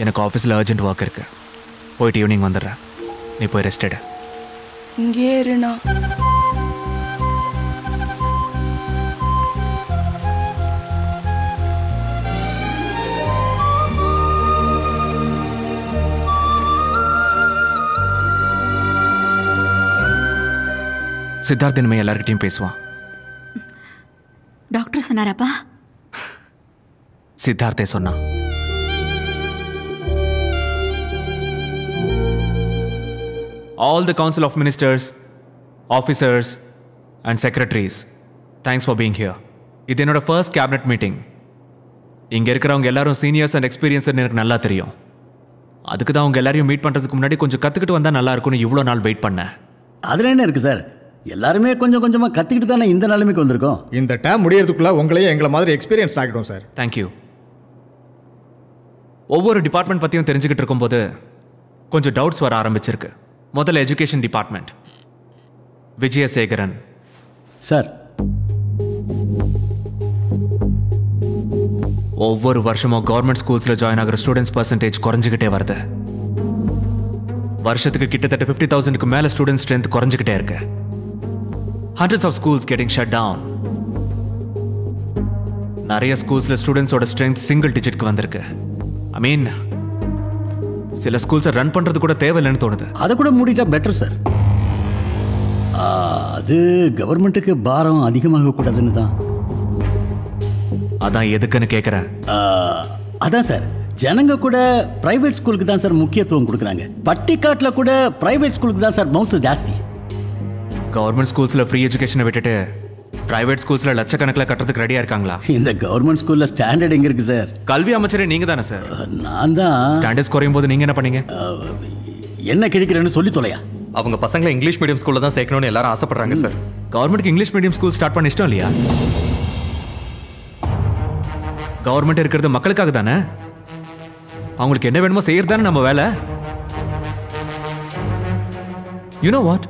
எனக்கு ஆஃபீஸில் அர்ஜென்ட் ஒர்க் இருக்கு. போயிட்டு ஈவினிங் வந்துடுறேன். நீ போய் ரெஸ்ட் எடு. இங்கே இருண்ணா. சித்தார்த் இனிமே எல்லார்கிட்டையும் பேசுவான். டாக்டர் சொன்னாராப்பா? சித்தார்த்தே சொன்னான். All the Council of Ministers, officers and secretaries, thanks for being here. இது என்னோட ஃபர்ஸ்ட் கேபினட் மீட்டிங். இங்கே இருக்கிறவங்க எல்லாரும் சீனியர்ஸ் அண்ட் எக்ஸ்பீரியன்ஸ்னு எனக்கு நல்லா தெரியும். அதுக்கு தான் அவங்க எல்லாரையும் மீட் பண்ணுறதுக்கு முன்னாடி கொஞ்சம் கற்றுக்கிட்டு வந்தால் நல்லா இருக்கும்னு இவ்வளோ நாள் வெயிட் பண்ணேன். அதில் என்ன இருக்குது சார், எல்லாருமே கொஞ்சம் கொஞ்சமாக கற்றுக்கிட்டு தானே இந்த நிலைமைக்கு வந்திருக்கோம். இந்த டேம் முடியறதுக்குள்ளே உங்களையே எங்களை மாதிரி எக்ஸ்பீரியன்ஸ் ஆகிடும் சார். தேங்க்யூ. ஒவ்வொரு டிபார்ட்மெண்ட் பற்றியும் தெரிஞ்சுக்கிட்டு இருக்கும்போது கொஞ்சம் டவுட்ஸ் வர ஆரம்பிச்சிருக்கு. முதல்ல எஜுகேஷன் டிபார்ட்மெண்ட். விஜயசேகரன் சார், ஒவ்வொரு வருஷமும் கவர்மெண்ட் ஸ்கூல்ஸில் ஜாயின் ஆகிற ஸ்டூடெண்ட்ஸ் பர்சன்டேஜ் குறைஞ்சிக்கிட்டே வருது. வருஷத்துக்கு கிட்டத்தட்ட 50,000க்கு மேலே ஸ்டூடெண்ட் ஸ்ட்ரென்த் குறைஞ்சிக்கிட்டே இருக்கு. Hundreds of schools getting shut down. நிறைய ஸ்கூல்ஸில் ஸ்டூடெண்ட்ஸோட ஸ்ட்ரென்த் சிங்கிள் டிஜிட்க்கு வந்திருக்கு. ஐ மீன், சில ஸ்கூல்ஸை ரன் பண்ணுறது கூட தேவையில்லைன்னு தோணுது. அதை கூட மூடிட்டா பெட்டர் சார். அது கவர்மெண்ட்டுக்கு பாரம் அதிகமாக கூடாதுன்னு தான். அதான் எதுக்குன்னு கேட்குறேன். அதான் சார், ஜனங்க கூட பிரைவேட் ஸ்கூலுக்கு தான் சார் முக்கியத்துவம் கொடுக்குறாங்க. பட்டிக்காட்டில் கூட பிரைவேட் ஸ்கூலுக்கு தான் சார் மவுசு ஜாஸ்தி. கவர்மெண்ட் ஸ்கூல்ஸில் ஃப்ரீ எஜுகேஷனை விட்டுட்டு பிரைவேட் ஸ்கூல்ஸில் லட்சக்கணக்கில் கட்டுறதுக்கு ரெடியாக இருக்காங்களா? இந்த கவர்மெண்ட் ஸ்கூலில் ஸ்டாண்டர்ட் எங்கே இருக்குது சார்? கல்வி அமைச்சரே நீங்கள் தானே சார்? நான் தான். ஸ்டாண்டர்ட்ஸ் குறையும் போது நீங்கள் என்ன பண்ணீங்க? என்ன கிடைக்கிறேன்னு சொல்லி தொலையா. அவங்க பசங்களை இங்கிலீஷ் மீடியம் ஸ்கூலில் தான் சேர்க்கணும்னு எல்லாரும் ஆசைப்படுறாங்க சார். கவர்மெண்ட்டுக்கு இங்கிலீஷ் மீடியம் ஸ்கூல் ஸ்டார்ட் பண்ண இஷ்டம் இல்லையா? கவர்மெண்ட் இருக்கிறது மக்களுக்காக தானே. அவங்களுக்கு என்ன வேணுமோ செய்யறது தானே நம்ம வேலை. You know what,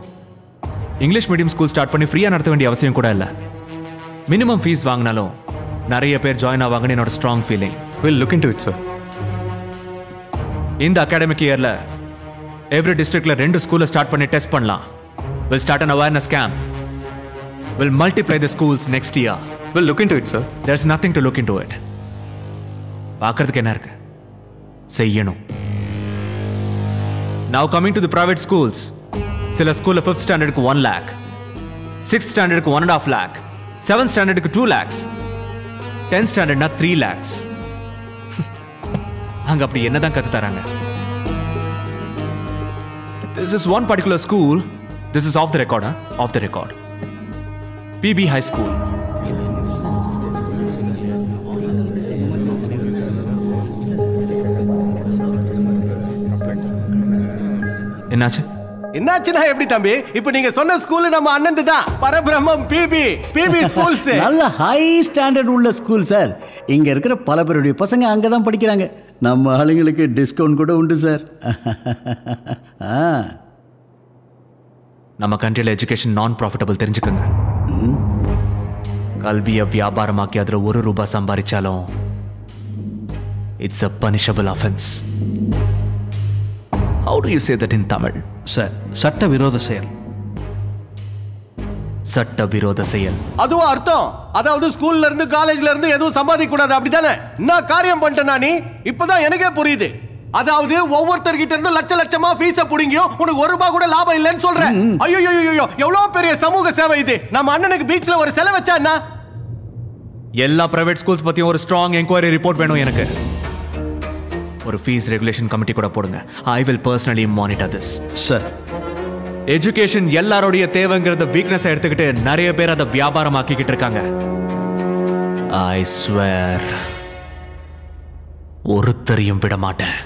English medium school start பண்ணி ஃப்ரீயாக நடத்த வேண்டிய அவசியம் கூட இல்லை. மினிமம் ஃபீஸ் வாங்கினாலும் நிறைய பேர் ஜாயின் ஆவாங்கன்னு என்னோட strong feeling. Will look into it sir. இந்த அகாடமிக் இயரில் எவ்ரி டிஸ்ட்ரிக்ட்ல 2 ஸ்கூலை ஸ்டார்ட் பண்ணி டெஸ்ட் பண்ணலாம். Will start an awareness camp. Will multiply the schools next year. Will look into it, sir. There's nothing to look into it. பார்க்கிறதுக்கு என்ன இருக்கு? செய்யணும். Now coming to the private schools. சில ஸ்கூல்ல 5th ஸ்டாண்டர்டுக்கு 1 lakh, 6th ஸ்டாண்டர்டுக்கு 1.5 lakh, 7th ஸ்டாண்டர்டுக்கு 2 lakhs, 10th ஸ்டாண்டர்ட்னா 3 lakhs. அங்க அப்படி என்னதான் கத்து தராங்க? This is one particular school. This is off the record, huh? Off the record. PB High School. என்னாச்சு? என்னாச்சுன்னா எப்படி தம்பி? இப்போ நீங்க சொன்ன ஸ்கூல் நம்ம அண்ணன் தான். பரபிரம்மம் பிபி ஸ்கூல்ஸ். நல்ல ஹை ஸ்டாண்டர்ட் உள்ள ஸ்கூல் சார். இங்க இருக்கிற பல பேருடைய பசங்க அங்க தான் படிக்கிறாங்க. நம்ம ஆளுங்களுக்கு டிஸ்கவுண்ட் கூட உண்டு சார். நம்ம கண்ட்ரியில் எஜுகேஷன் நான் ப்ராஃபிட்டபிள் தெரிஞ்சுக்கோங்க. கல்வியை வியாபாரமாக்கி அதில் ₹1 சம்பாதிச்சாலும் it's a punishable offense. How do you say that in Tamil? Sir, சட்டவிரோத செயல். சட்டவிரோத செயல் அதுவும் அர்த்தம். அதாவது ஸ்கூல்ல இருந்து காலேஜ்ல இருந்து எதுவும் சம்பாதிக்க கூடாது, அப்படிதானே? நான் காரியம் பண்ணிட்டேனா நீ? இப்பதான் எனக்கே புரியுது. அதாவது ஒவ்வொருத்தர்கிட்ட இருந்து லட்சமா ஃபீஸ புடிங்கியோ உனக்கு ₹1 கூட லாபம் இல்லைன்னு சொல்றேன். ஐயோ எவ்வளவு பெரிய சமூக சேவை இது. நம்ம அண்ணனுக்கு பீச்ல ஒரு செலவு வச்சா என்ன? எல்லா பிரைவேட் ஸ்கூல்ஸ் பத்தியும் ஒரு ஸ்ட்ராங் என்கொயரி ரிப்போர்ட் வேணும் எனக்கு. ஒரு ஃபீஸ் ரெகுலேஷன் கமிட்டி கூட போடுங்க. I will personally monitor this. Sir, education எல்லாரோடைய தேவைங்கிறத வீக்னஸ் எடுத்துக்கிட்டு நிறைய பேர் அதை வியாபாரமாக்கிக்கிட்டு இருக்காங்க. ஐ ஸ்வேர் ஒருத்தரையும் விட மாட்டேன்.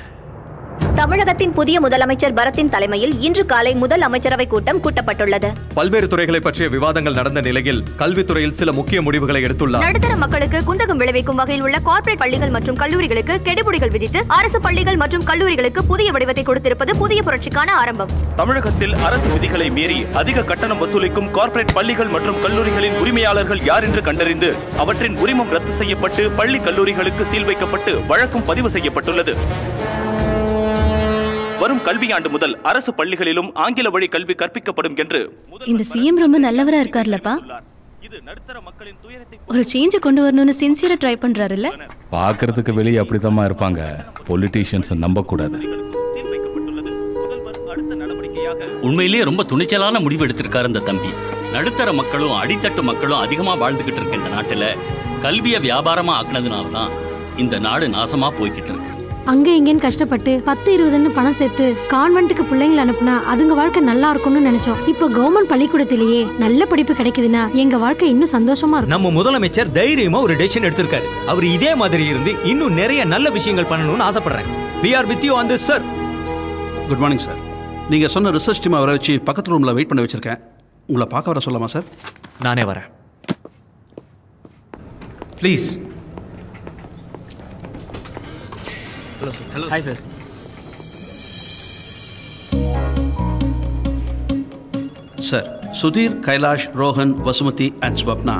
தமிழகத்தின் புதிய முதலமைச்சர் பரத்தின் தலைமையில் இன்று காலை முதல் அமைச்சரவை கூட்டம் கூட்டப்பட்டுள்ளது. பல்வேறு துறைகளை பற்றிய விவாதங்கள் நடந்த நிலையில் கல்வித்துறையில் சில முக்கிய முடிவுகளை எடுத்துள்ளார். நடுத்தர மக்களுக்கு குந்தகம் விளைவிக்கும் வகையில் உள்ள கார்ப்பரேட் பள்ளிகள் மற்றும் கல்லூரிகளுக்கு கெடுபிடிகள் விதித்து அரசு பள்ளிகள் மற்றும் கல்லூரிகளுக்கு புதிய வடிவத்தை கொடுத்திருப்பது புதிய புரட்சிக்கான ஆரம்பம். தமிழகத்தில் அரசு விதிகளை மீறி அதிக கட்டணம் வசூலிக்கும் கார்ப்பரேட் பள்ளிகள் மற்றும் கல்லூரிகளின் உரிமையாளர்கள் யார் என்று கண்டறிந்து அவற்றின் உரிமம் ரத்து செய்யப்பட்டு பள்ளி கல்லூரிகளுக்கு சீல் வைக்கப்பட்டு வழக்கும் பதிவு செய்யப்பட்டுள்ளது. வரும் கல்வியாண்டு முதல் அரசு பள்ளிகளிலும் ஆங்கில வழி கல்வி கற்பிக்கப்படும் என்று இந்த சிஎம் ரொம்ப நல்லவரா இருக்கார்லப்பா. ஒரு சேஞ்ச் கொண்டு வரணும்னு சின்சியரா ட்ரை பண்றாருல்ல. பார்க்கறதுக்கு வெளியே அப்படித்தான் இருப்பாங்க. பொலிட்டீஷியன்ஸ் நம்ப கூடாது. உண்மையிலேயே ரொம்ப துணிச்சலான முடிவு எடுத்திருக்காரு இந்த தம்பி. நடுத்தர மக்களும் அடித்தட்டு மக்களும் அதிகமா வாழ்ந்துகிட்டு இருக்க இந்த நாட்டுல கல்வியை வியாபாரமா ஆக்குனதுனால தான் இந்த நாடு நாசமா போய்கிட்டு இருக்கு. அங்க இங்கன்னு கஷ்டப்பட்டு 10-20 பணம் சேர்த்து கான்வென்ட்டுக்கு பிள்ளைங்களை அனுப்புனா அதுங்க வாழ்க்கை நல்லா இருக்கும்னு நினைச்சோம். இப்போ கவர்மெண்ட் பள்ளிக்கூடத்திலேயே நல்ல படிப்பு கிடைக்குதுன்னா எங்க வாழ்க்கை இன்னும் சந்தோஷமா இருக்கும். நம்ம முதலமைச்சர் தைரியமா ஒரு டெசிஷன் எடுத்திருக்காரு. அவர் இதே மாதிரி இருந்து இன்னும் நிறைய நல்ல விஷயங்கள் பண்ணணும்னு ஆசைப்படுறேன். We are with you on this, sir. Good morning sir. நீங்கள் சொன்ன ரிசர்ச் டீமை வர வச்சு பக்கத்து ரூமில் வெயிட் பண்ண வச்சுருக்கேன். உங்களை பார்க்க வர சொல்லலாமா சார்? நானே வரேன். Please. Hello. Hi, sir. Sir, Sudhir, Kailash, Rohan, Vasumathi and Swapna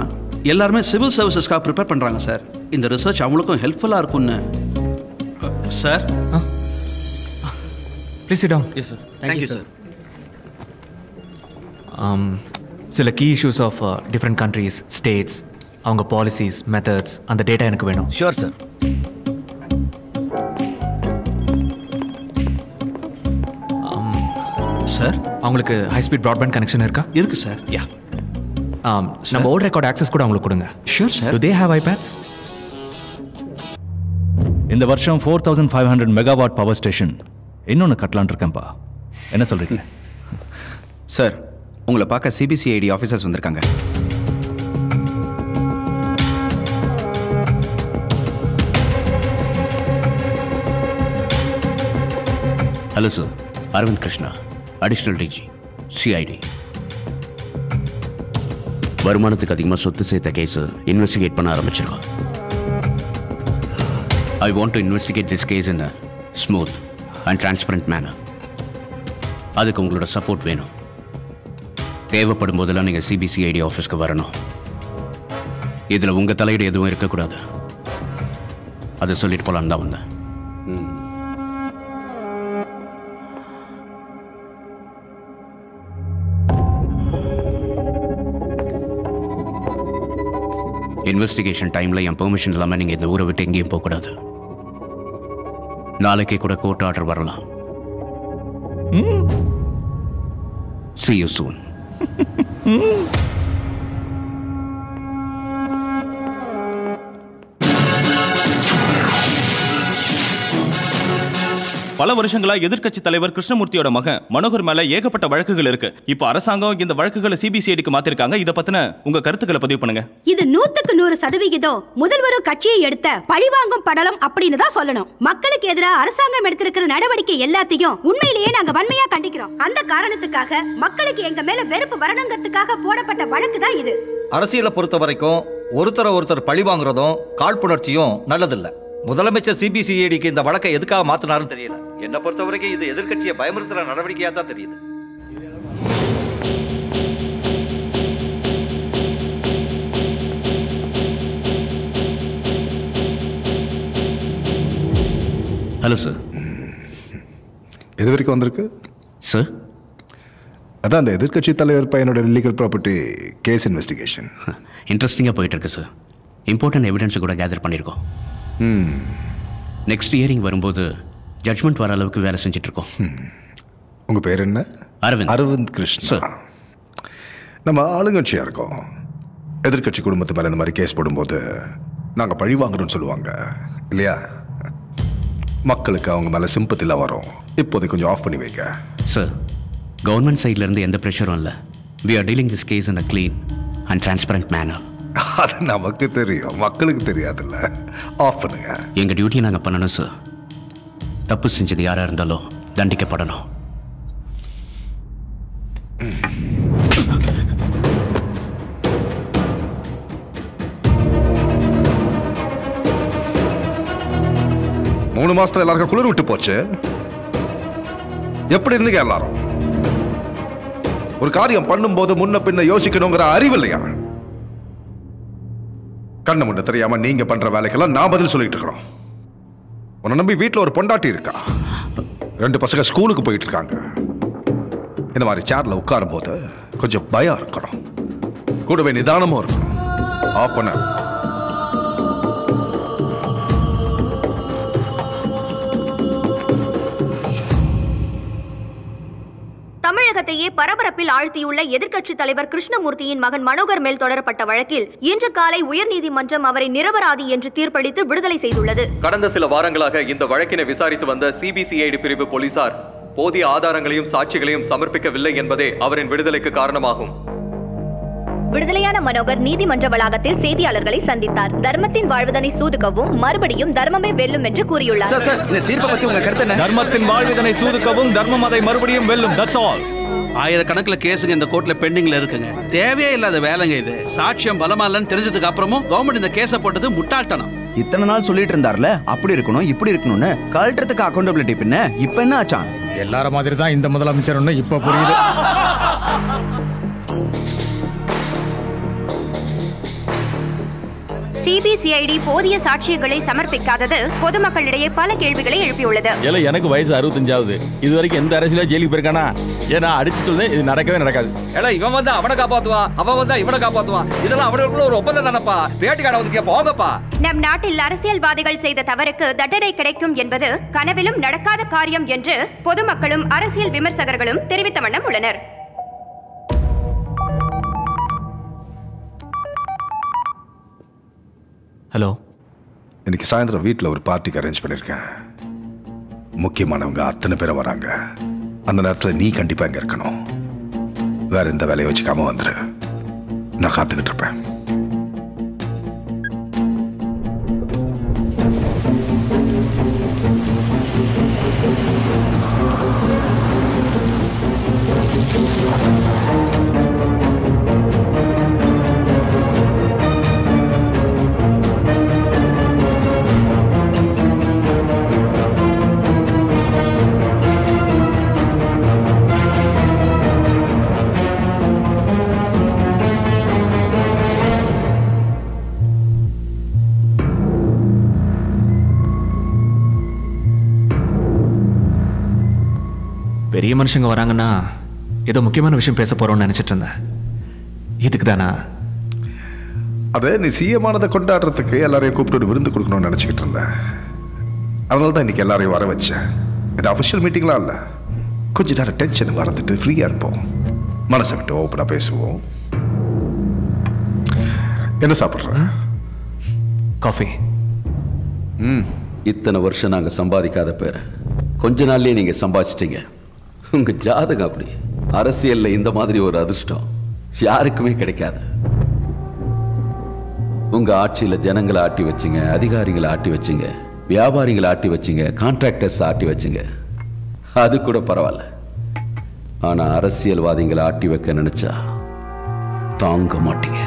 எல்லாருமே சிவில் சர்வீசஸ்க்காக ப்ரிப்பேர் பண்ணுறாங்க சார். இந்த ரிசர்ச் அவங்களுக்கும் ஹெல்ப்ஃபுல்லாக இருக்கும்னு. Sir please sit down. Yes, sir. Thank you, sir. சில key issues of different countries, states, அவங்க பாலிசிஸ், மெத்தட்ஸ், அந்த டேட்டா எனக்கு வேணும். Sure sir. சார், அவங்களுக்கு ஹை ஸ்பீட் ப்ராட்பேண்ட் கனெக்ஷன் இருக்கா? இருக்கு சார். யா. நம்ம ஓல்ட் ரெக்கார்ட் ஆக்சஸ் கூட அவங்களுக்கு கொடுங்க. Sure sir. Do they have iPads? இந்த வருஷம் 4500 மெகாவாட் பவர் ஸ்டேஷன் இன்னொன்று கட்டலான் இருக்கேன்ப்பா. என்ன சொல்றீங்க சார்? உங்களை பார்க்க சிபிசிஐடி ஆஃபீஸர்ஸ் வந்திருக்காங்க. Hello sir, Aravind Krishna, additional DG, CID. வருமானத்துக்கு அதிகமாக சொத்து சேர்த்த கேஸை இன்வெஸ்டிகேட் பண்ண ஆரம்பிச்சிருக்கோம். I want to investigate this case in a smooth and transparent manner. அதுக்கு உங்களோட சப்போர்ட் வேணும். தேவைப்படும் போதெல்லாம் நீங்கள் சிபிசிஐடி ஆஃபீஸ்க்கு வரணும். இதில் உங்கள் தலையீடு எதுவும் இருக்கக்கூடாது. அதை சொல்லிட்டு போகலான்னு தான் வந்தேன். இன்வெஸ்டிகேஷன் டைமில் என் பெர்மிஷன் இல்லாமல் நீங்கள் இந்த ஊரை விட்டு எங்கேயும் போகக்கூடாது. நாளைக்கே கூட கோர்ட் ஆர்டர் வரலாம். See you soon. பல வருஷங்களா எதிர்க்கட்சி தலைவர் கிருஷ்ணமூர்த்தியோட மகன் மனோகர் மேல ஏகப்பட்ட வழக்குகள் இருக்கு. இப்போ அரசாங்கம் இந்த வழக்குகளை சிபிசிஐடிக்கு மாத்திருக்காங்க. இத பத்தின உங்க கருத்துக்களை பதிவு பண்ணுங்க. இது 100% முதல்வரும் கட்சியை எடுத்த பழிவாங்கும் படலம் அப்படின்னு தான் சொல்லணும். மக்களுக்கு எதிராக அரசாங்கம் எடுத்திருக்கிற நடவடிக்கை எல்லாத்தையும் உண்மையிலேயே நாங்க வன்மையா கண்டிக்கிறோம். அந்த காரணத்துக்காக மக்களுக்கு எங்க மேல வெறுப்பு வரணுங்கிறதுக்காக போடப்பட்ட வழக்கு தான் இது. அரசியலை பொறுத்த வரைக்கும் ஒருத்தர் பழி வாங்குறதும் காழ்ப்புணர்ச்சியும் நல்லதில்லை. முதலமைச்சர் சிபிசிஐடிக்கு இந்த வழக்கை எதுக்காக மாத்தினாருன்னு தெரியல. என்ன பொறுத்த வரைக்கும் இது எதிர்க்கட்சியை பயமுறுத்துற நடவடிக்கையா தான் தெரியுது. Hello sir. எது வரைக்கும் வந்திருக்கு சார்? அதான் அந்த எதிர்க்கட்சி தலைவர் பையனோட இல்லீகல் ப்ராப்பர்ட்டி கேஸ் இன்வெஸ்டிகேஷன் இன்ட்ரெஸ்டிங்காக போயிட்டு இருக்கு சார். இம்பார்ட்டன்ட் எவிடன்ஸ் கூட கேதர் பண்ணியிருக்கோம். நெக்ஸ்ட் ஹியரிங் வரும்போது ஜட்மெண்ட் வர அளவுக்கு வேலை செஞ்சுட்டு இருக்கோம். உங்கள் பேர் என்ன? அரவிந்த். அரவிந்த் கிருஷ்ணா. நம்ம ஆளுங்கட்சியாக இருக்கோம். எதிர்க்கட்சி குடும்பத்து மேலே இந்த மாதிரி கேஸ் போடும்போது நாங்கள் பழி வாங்குறோம்னு சொல்லுவாங்க இல்லையா? மக்களுக்கு அவங்க மேலே சிம்பத்திலாம் வரும். இப்போதைக்கு கொஞ்சம் ஆஃப் பண்ணி வைக்க. சார், கவர்மெண்ட் சைட்லேருந்து எந்த ப்ரெஷரும் இல்லை. We are dealing this case in a clean and transparent manner. அது நமக்கு தெரியும், மக்களுக்கு தெரியாதுல்ல. ஆஃப் பண்ணுங்க. எங்கள் டியூட்டியை நாங்கள் பண்ணணும் சார். தப்பு செஞ்சது யாராக இருந்தாலும் தண்டிக்கப்படணும். மூணு மாசத்துல எல்லாருக்கும் குளிர் விட்டு போச்சு. எப்படி இருந்தீங்க எல்லாரும்? ஒரு காரியம் பண்ணும்போது முன்ன பின்ன யோசிக்கணுங்கிற அறிவு இல்லையா? கண்ணு முன்ன தெரியாம நீங்க பண்ற வேலைக்கெல்லாம் நான் பதில் சொல்லிட்டு இருக்கிறோம். உன்னை நம்பி வீட்டில் ஒரு பொண்டாட்டி இருக்கா, 2 பசங்க ஸ்கூலுக்கு போயிட்டு இருக்காங்க. இந்த மாதிரி சேர்ல உட்காரும் போது கொஞ்சம் பயம் இருக்கணும், கூடவே நிதானமும் இருக்கணும். ஆஃப் பண்ண தமிழகத்தையே பரபரப்பில் ஆழ்த்தியுள்ள எதிர்க்கட்சித் தலைவர் கிருஷ்ணமூர்த்தியின் மகன் மனோகர் மேல் தொடரப்பட்ட வழக்கில் இன்று காலை உயர்நீதிமன்றம் அவரை நிரபராதி என்று தீர்ப்பளித்து விடுதலை செய்துள்ளது. கடந்த சில வாரங்களாக இந்த வழக்கினை விசாரித்து வந்த சிபிசிஐடி பிரிவு போலீசார் போதிய ஆதாரங்களையும் சாட்சிகளையும் சமர்ப்பிக்கவில்லை என்பதே அவரின் விடுதலைக்கு காரணமாகும். விடுதலையான மனோகர் நீதிமன்ற வளாகத்தில் செய்தியாளர்களை சந்தித்தார். தர்மத்தின் வாழ்வதனை சூதுக்கவும் மறுபடியும் தர்மமே வெல்லும் என்று கூறியுள்ளார். இந்த தீர்ப்பை பத்தி உங்க கருத்து என்ன? தர்மத்தின் வாழ்வதனை சூதுக்கவும் தர்மம் அதை மறுபடியும் வெல்லும். That's all. ஆயிரக்கணக்கில் கேஸுங்க இந்த கோர்ட்ல பெண்டிங்ல இருக்குங்க. தேவையே இல்லாத வேலைங்க இது. சாட்சியம் பலமா இல்லைன்னு தெரிஞ்சதுக்கு அப்புறமும் கவர்மெண்ட் இந்த கேஸை போட்டது முட்டாள்தனம். இத்தனை நாள் சொல்லிட்டு இருந்தார்ல, அப்படி இருக்கணும் இப்படி இருக்கணும்னு. கழட்டுறதுக்கு அக்கௌண்டபிலிட்டி பின்ன இப்ப என்ன ஆச்சான்? எல்லார மாதிரி தான் இந்த முதலமைச்சர் ஒன்று இப்ப புரியுது. சிபிசிஐடி போதிய சாட்சியங்களை சமர்ப்பிக்காதது பொதுமக்களிடையே பல கேள்விகளை எழுப்பியுள்ளது. எனக்கு வயசு 65ஆகுது. இது வரைக்கும் எந்த அரசியல ஜெயிலுக்கு போயிருக்கானா? ஏன்னா அடிச்சு சொல்லுது, இது நடக்கவே நடக்காது. இவன் வந்து அவனை காப்பாத்துவான், அவன் வந்து இவனை காப்பாத்துவான். இதெல்லாம் அவனுக்குள்ள ஒரு ஒப்பந்தம் தானப்பா. பேட்டிக்கார வந்து போங்கப்பா. நம் நாட்டில் அரசியல்வாதிகள் செய்த தவறுக்கு தண்டனை கிடைக்கும் என்பது கனவிலும் நடக்காத காரியம் என்று பொதுமக்களும் அரசியல் விமர்சகர்களும் தெரிவித்த வண்ணம் உள்ளனர். ஹலோ, இன்னைக்கு சாயந்தரம் வீட்டில் ஒரு பார்ட்டிக்கு அரேஞ்ச் பண்ணியிருக்கேன். முக்கியமானவங்க அத்தனை பேரும் வராங்க. அந்த நேரத்தில் நீ கண்டிப்பாக இங்கே இருக்கணும். வேற எந்த வேலையை வச்சுக்காம வந்துரு. நான் காத்துக்கிட்டு இருப்பேன். பெரிய மனுஷங்க வராங்கன்னா ஏதோ முக்கியமான விஷயம் பேச போறோம்னு நினைச்சிட்டு இருந்தேன். இதுக்கு தானா? அதை நீ சிஎமானதை கொண்டாடுறதுக்கு எல்லாரையும் கூப்பிட்டு விருந்து கொடுக்கணும்னு நினச்சிக்கிட்டு இருந்தேன். அதனால தான் இன்னைக்கு எல்லாரையும் வர வச்சேன். இது அஃபிஷியல் மீட்டிங்லாம் இல்லை. கொஞ்ச நேரம் டென்ஷன் மறந்துட்டு ஃப்ரீயாக இருப்போம். மனசை விட்டு ஓப்பனாக பேசுவோம். என்ன சாப்பிட்ற? காஃபி. இத்தனை வருஷம் நாங்கள் சம்பாதிக்காத பேரை கொஞ்ச நாள்லயே நீங்கள் சம்பாதிச்சிட்டீங்க. உங்கள் ஜாதகம் அப்படி. அரசியலில் இந்த மாதிரி ஒரு அதிர்ஷ்டம் யாருக்குமே கிடைக்காது. உங்கள் ஆட்சியில் ஜனங்களை ஆட்டி வச்சிங்க, அதிகாரிகளை ஆட்டி வச்சிங்க, வியாபாரிகளை ஆட்டி வச்சிங்க, கான்ட்ராக்டர்ஸ் ஆட்டி வச்சிங்க. அது கூட பரவாயில்ல. ஆனால் அரசியல்வாதிகளை ஆட்டி வைக்க நினைச்சா தாங்க மாட்டீங்க.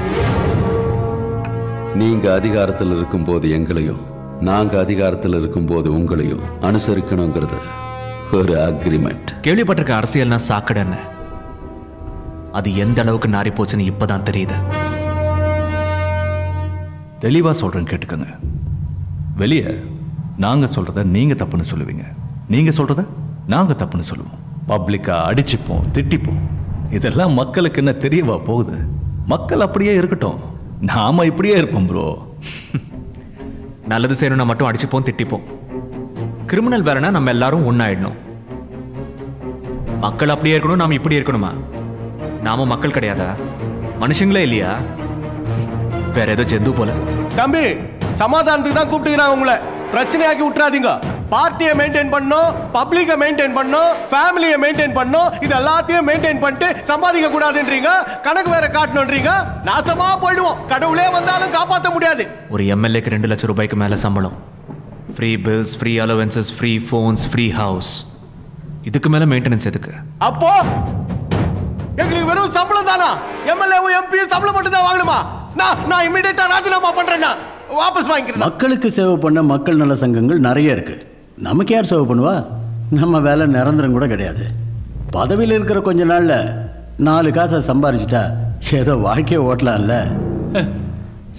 நீங்கள் அதிகாரத்தில் இருக்கும்போது எங்களையும், நாங்கள் அதிகாரத்தில் இருக்கும்போது உங்களையும் அனுசரிக்கணுங்கிறது ஒரு அக்ரிமெண்ட். கேள்விப்பட்டிருக்க அரசியல்னா சாக்கடைன்னு. அது எந்த அளவுக்கு நாரி போச்சுன்னு இப்பதான் தெரியுது. தெளிவா சொல்றேன், கேட்டுக்கங்க. வெளியே நாங்க சொல்றத நீங்க தப்புன்னு சொல்லுவீங்க, நீங்க சொல்றத நாங்க தப்புன்னு சொல்லுவோம். பப்ளிக்கா அடிச்சுப்போம், திட்டிப்போம். இதெல்லாம் மக்களுக்கு என்ன தெரியவா போகுது? மக்கள் அப்படியே இருக்கட்டும், நாம இப்படியே இருப்போம் ப்ரோ. நல்லது செய்யணும்னா மட்டும் அடிச்சுப்போம், திட்டிப்போம். கிரிமினல் வேலைனா நம்ம எல்லாரும் ஒன்னாயிடணும். மக்கள் அப்படியே இருக்கணும், நாம இப்படி இருக்கணுமா? நாம மக்கள் கிடையாதா? மனுஷங்களே இல்லையா? வேற ஏதோ ஜந்து போல. தம்பி, சமாதானத்துக்கு தான் கூப்பிட்டுக்கிறாங்க உங்களை. பிரச்சனையாக்கி விட்டுறாதீங்க. பார்ட்டியை மெயின்டைன் பண்ணணும், பப்ளிக்கை மெயின்டைன் பண்ணணும், ஃபேமிலியை மெயின்டைன் பண்ணணும். இது எல்லாத்தையும் மெயின்டைன் பண்ணிட்டு சம்பாதிக்க கூடாதுன்றீங்க, கணக்கு வேற காட்டணும்ன்றீங்க. நாசமா போயிடுவோம். கடவுளே வந்தாலும் காப்பாற்ற முடியாது. ஒரு எம்எல்ஏக்கு 2 லட்சம் ரூபாய்க்கு மேல சம்பளம், free bills, free allowances, free phones, free house. இதுக்கு மேல மெயின்டெனன்ஸ் எதுக்கு? அப்போ எங்களுக்கு வெறும் சம்பளம் தானா? எம்எல்ஏவும் எம்பியும் சம்பளம் மட்டும் தான் வாங்கணுமா? நான் இமிடியேட்டா ராஜினாமா பண்றேன்னா வாபஸ் வாங்கிக்கிறேன். மக்களுக்கு சேவை பண்ண மக்கள் நல சங்கங்கள் நிறைய இருக்கு. நமக்கு யார் சேவை பண்ணுவா? நம்ம வேலை நிரந்தரம் கூட கிடையாது. பதவியில் இருக்கிற கொஞ்ச நாள்ல 4 காசை சம்பாரிச்சிட்டா ஏதோ வாழ்க்கையை ஓட்டலாம்ல.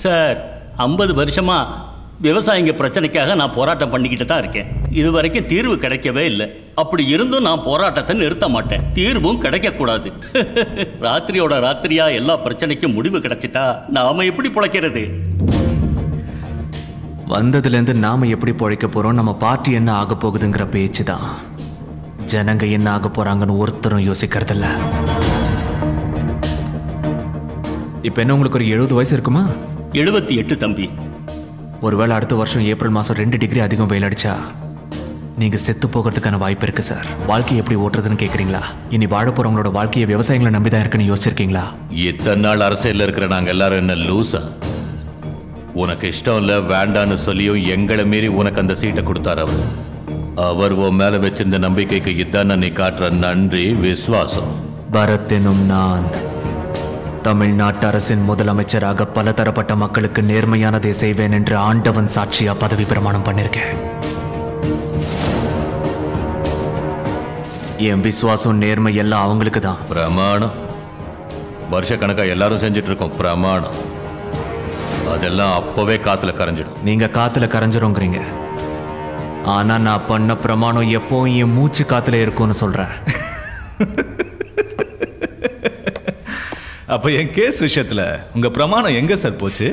சார் 50 வருஷமா விவசாயிங்க பிரச்சனைக்காக நான் போராட்டம் பண்ணிக்கிட்டு தான் இருக்கேன். இது வரைக்கும் தீர்வு கிடைக்கவே இல்லை. அப்படி இருந்தும் நான் போராட்டத்தை நிறுத்த மாட்டேன். தீர்வும் கிடைக்கக்கூடாது. ராத்திரியோட ராத்திரியா எல்லா பிரச்சனைக்கும் முடிவு கிடைச்சிட்டா நாம எப்படி பிழைக்கிறது? வந்ததுலேருந்து நாம எப்படி பிழைக்க போறோம், நம்ம பார்ட்டி என்ன ஆக போகுதுங்கிற பேச்சு தான். ஜனங்க என்ன ஆக போறாங்கன்னு ஒருத்தரும் யோசிக்கிறதில்ல. இப்ப என்ன உங்களுக்கு ஒரு 70 வயசு இருக்குமா? 78 தம்பி. ஒருவேளை அடுத்த வருஷம் ஏப்ரல் மாதம் 2 டிகிரி அதிகம் வெயில் அடிச்சா நீங்க செத்து போகிறதுக்கான வாய்ப்பு இருக்கு சார். வாழ்க்கையை எப்படி ஓட்டுறதுன்னு கேட்குறீங்களா? இனி வாழ போறவங்களோட வாழ்க்கையை விவசாயிகளை நம்பி தான் இருக்குன்னு யோசிச்சிருக்கீங்களா? இத்தனை நாள் அரசியலில் இருக்கிற நாங்கள் எல்லாரும் என்ன லூசா? உனக்கு இஷ்டம் இல்லை வேண்டான்னு சொல்லியும் எங்களை மீறி உனக்கு அந்த சீட்டை கொடுத்தார் அவர். அவர் உன் மேல வச்சிருந்த நம்பிக்கைக்கு இதான நீ காட்டுற நன்றி விசுவாசம். பரத் எனும் நான் தமிழ்நாட்டு அரசின் முதலமைச்சராக பல தரப்பட்ட மக்களுக்கு நேர்மையானதை செய்வேன் என்று ஆண்டவன் சாட்சியா பதவி பிரமாணம் பண்ணிருக்கேன். என் விசுவாசம் நேர்மை எல்லாம் அவங்களுக்கு தான். பிரமாணம் வருஷ கணக்கா எல்லாரும் செஞ்சுட்டு இருக்கோம். பிரமாணம் அதெல்லாம் அப்பவே காத்துல கரைஞ்சிடும். நீங்க காத்துல கரைஞ்சிருங்கிறீங்க, ஆனா நான் பண்ண பிரமாணம் எப்பவும் என் மூச்சு காத்துல இருக்கும்னு சொல்றேன். அப்ப என் கேஸ் விஷயத்துல உங்க பிரமாணம் எங்க சார் போச்சு?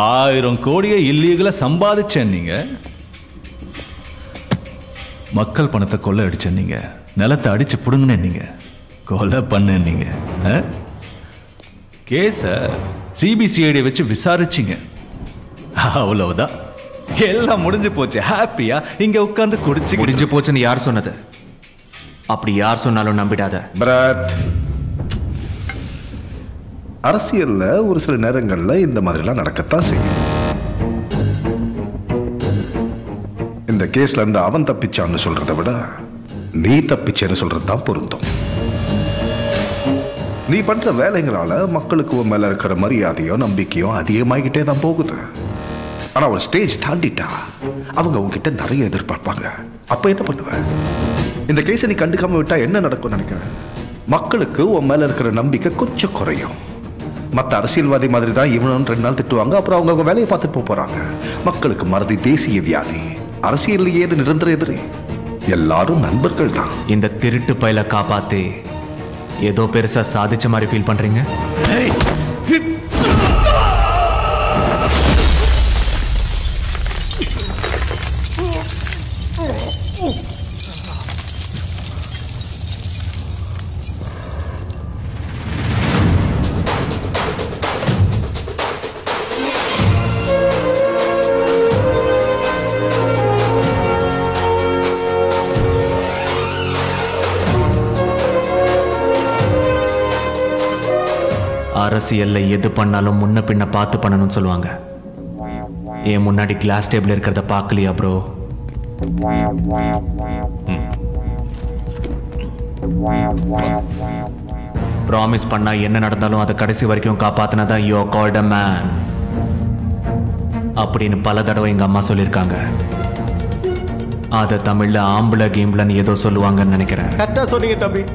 1000 கோடியை இல்லீகலா சம்பாதிச்சேன் நீங்க. மக்கள் பணத்தை கொள்ளை அடிச்சேன் நீங்க. நிலத்தை அடிச்சு புடுங்கினேன் நீங்க. கொலை பண்ணேன் நீங்க. கேஸ சிபிசிஐடி வச்சு விசாரிச்சிங்க. அவ்வளவுதான், எல்லாம் முடிஞ்சு போச்சு. ஹாப்பியா இங்க உட்கார்ந்து குடிச்சு. முடிஞ்சு போச்சுன்னு யார் சொன்னது? அப்படி யார் சொன்னாலும் நம்பிடாத. பரத், அரசியல்ல ஒரு சில நேரங்கள்ல இந்த மாதிரிலாம் நடக்கத்தான் செய்யும். இந்த கேஸ்ல இருந்து அவன் தப்பிச்சான்னு சொல்றதை விட நீ தப்பிச்சேன்னு சொல்றது தான் பொருந்தும். நீ பண்ற வேலைகளால மக்களுக்கு உன் மேல இருக்கிற மரியாதையும் நம்பிக்கையும் அதிகமாகிட்டே தான் போகுது. ஆனா ஒரு ஸ்டேஜ் தாண்டிட்டா அவங்க உங்ககிட்ட நிறைய எதிர்பார்ப்பாங்க. அப்ப என்ன பண்ணுவ? இந்த கேஸை நீ கண்டுக்காம விட்டா என்ன நடக்கும் நினைக்கிறேன்? மக்களுக்கு உன் மேல இருக்கிற நம்பிக்கை கொஞ்சம் குறையும். மற்ற அரசியல்வாதி மாதிரி தான் இவனும் 2 நாள் திட்டுவாங்க, அப்புறம் அவங்க வேலையை பார்த்துட்டு போறாங்க. மக்களுக்கு மறதி தேசிய வியாதி. அரசியல் ஏது நிரந்தர எதிரி? எல்லாரும் நண்பர்கள் தான். இந்த திருட்டு பையில காப்பாத்தி ஏதோ பெருசா சாதிச்ச மாதிரி ஃபீல் பண்றீங்க. அரசியல்ல எது பண்ணாலும் முன்ன பின்ன பார்த்து பண்ணணும்னு சொல்லுவாங்க. ஏன் முன்னாடி கிளாஸ் டேபிள் இருக்கிறத பார்க்கலையா ப்ரோ? ப்ராமிஸ் பண்ணா என்ன நடந்தாலும் அதை கடைசி வரைக்கும் காப்பாத்தினதான் you are called a man அப்படின்னு பல தடவை எங்க அம்மா சொல்லியிருக்காங்க. அதை தமிழ்ல ஆம்பளை கேம்லன்னு ஏதோ சொல்லுவாங்கன்னு நினைக்கிறேன். கரெக்டா சொன்னீங்க தம்பி.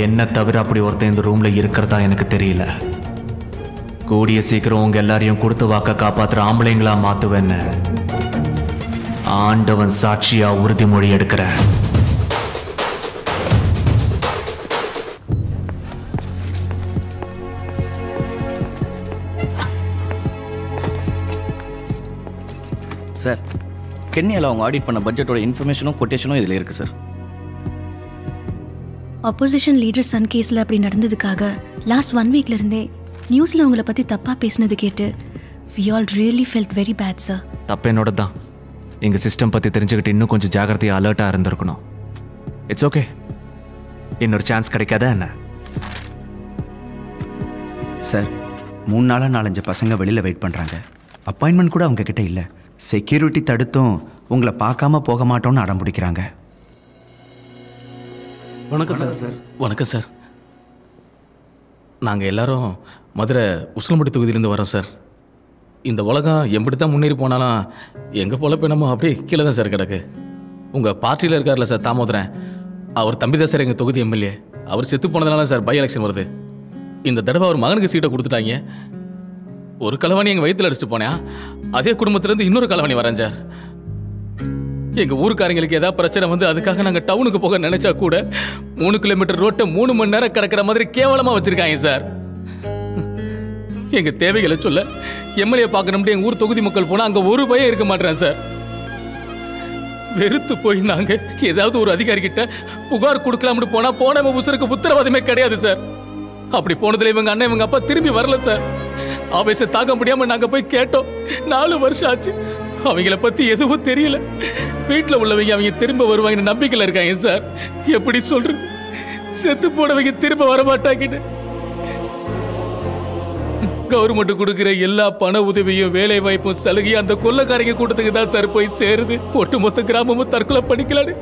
என்ன தவிர அப்படி ஒருத்தன் இந்த ரூம்ல இருக்கிறதா எனக்கு தெரியல. கூடிய சீக்கிரம் உங்க எல்லாரையும் கொடுத்து வாக்க காப்பாத்துற ஆம்பளைங்களா மாத்துவேன்னு ஆண்டவன் சாட்சியா உறுதிமொழி எடுக்கிற. சார், கென்யால அவங்க ஆடிட் பண்ண பட்ஜெட்டோட இன்ஃபர்மேஷனும் கொட்டேஷனும் இதில் இருக்கு சார். ஆப்போசிஷன் லீடர் சன் கேஸில் அப்படி நடந்ததுக்காக லாஸ்ட் 1 வீக்ல இருந்தே நியூஸில் உங்களை பற்றி தப்பாக பேசினது கேட்டு we all really felt very bad sir. தப்பு என்னோட தான். எங்கள் சிஸ்டம் பற்றி தெரிஞ்சுக்கிட்டு இன்னும் கொஞ்சம் ஜாகிரதையாக அலர்ட்டாக இருந்திருக்கணும். இட்ஸ் ஓகே, இன்னொரு சான்ஸ் கிடைக்காதா என்ன? சார், 3 நாளாக 4-5 பசங்க வெளியில் வெயிட் பண்ணுறாங்க. அப்பாயின்மெண்ட் கூட அவங்க கிட்ட இல்லை. செக்யூரிட்டி தடுத்தும் உங்களை பார்க்காம போக மாட்டோம்னு அடம் பிடிக்கிறாங்க. வணக்கம் சார். வணக்கம் சார். நாங்கள் எல்லாரும் மதுரை உசிலம்பட்டி தொகுதியிலேருந்து வரோம் சார். இந்த உலகம் எப்படி தான் முன்னேறி போனாலும் எங்கள் பொழப்பு என்னமோ அப்படியே கீழே தான் சார் கிடக்கு. உங்கள் பார்ட்டியில் இருக்கார்ல சார் தாமோதரன், அவர் தம்பி தான் சார் எங்கள் தொகுதி எம்எல்ஏ. அவர் செத்து போனதுனால சார் பை எலெக்ஷன் வருது. இந்த தடவை அவர் மகனுக்கு சீட்டை கொடுத்துட்டாங்க. ஒரு கலவாணி எங்கள் வயிற்றில் அடிச்சுட்டு போனேன். அதே குடும்பத்திலேருந்து இன்னொரு கலவாணி வரேன் சார். எங்கள் ஊருக்காரங்களுக்கு ஏதாவது பிரச்சனை வந்து அதுக்காக நாங்கள் டவுனுக்கு போக நினைச்சா கூட 3 கிலோமீட்டர் ரோட்டை 3 மணி நேரம் கிடக்கிற மாதிரி கேவலமாக வச்சிருக்காங்க சார். எங்கள் தேவைகளை சொல்ல எம்எல்ஏ பார்க்கணும்னு எங்கள் ஊர் தொகுதி மக்கள் போனால் அங்கே ஒரு பயம் இருக்க மாட்டேன் சார். வெறுத்து போய் நாங்கள் ஏதாவது ஒரு அதிகாரி கிட்ட புகார் கொடுக்கலாம்னு போனால் போன உசுருக்கு உத்தரவாதமே கிடையாது சார். அப்படி போனதுல இவங்க அண்ணன் இவங்க அப்பா திரும்பி வரல சார். ஆவேசம் தாங்க முடியாம நாங்க போய் கேட்டோம். 4 வருஷம் ஆச்சு. அவங்கள பத்தி எதுவும் தெரியல. வீட்டில் உள்ளவங்க அவங்க திரும்ப வருவாங்கன்னு நம்பிக்கையில் இருக்காங்க சார். எப்படி சொல்றது? செத்து போனவங்க திரும்ப வரமாட்டாங்கன்னு. கவர்மெண்ட் கொடுக்கிற எல்லா பண உதவியும் வேலை வாய்ப்பும் சலுகையும் அந்த கொள்ளக்காரங்க கூட்டத்துக்கு தான் சார் போய் சேருது. ஒட்டுமொத்த கிராமமும் தற்கொலை பண்ணிக்கலான்னு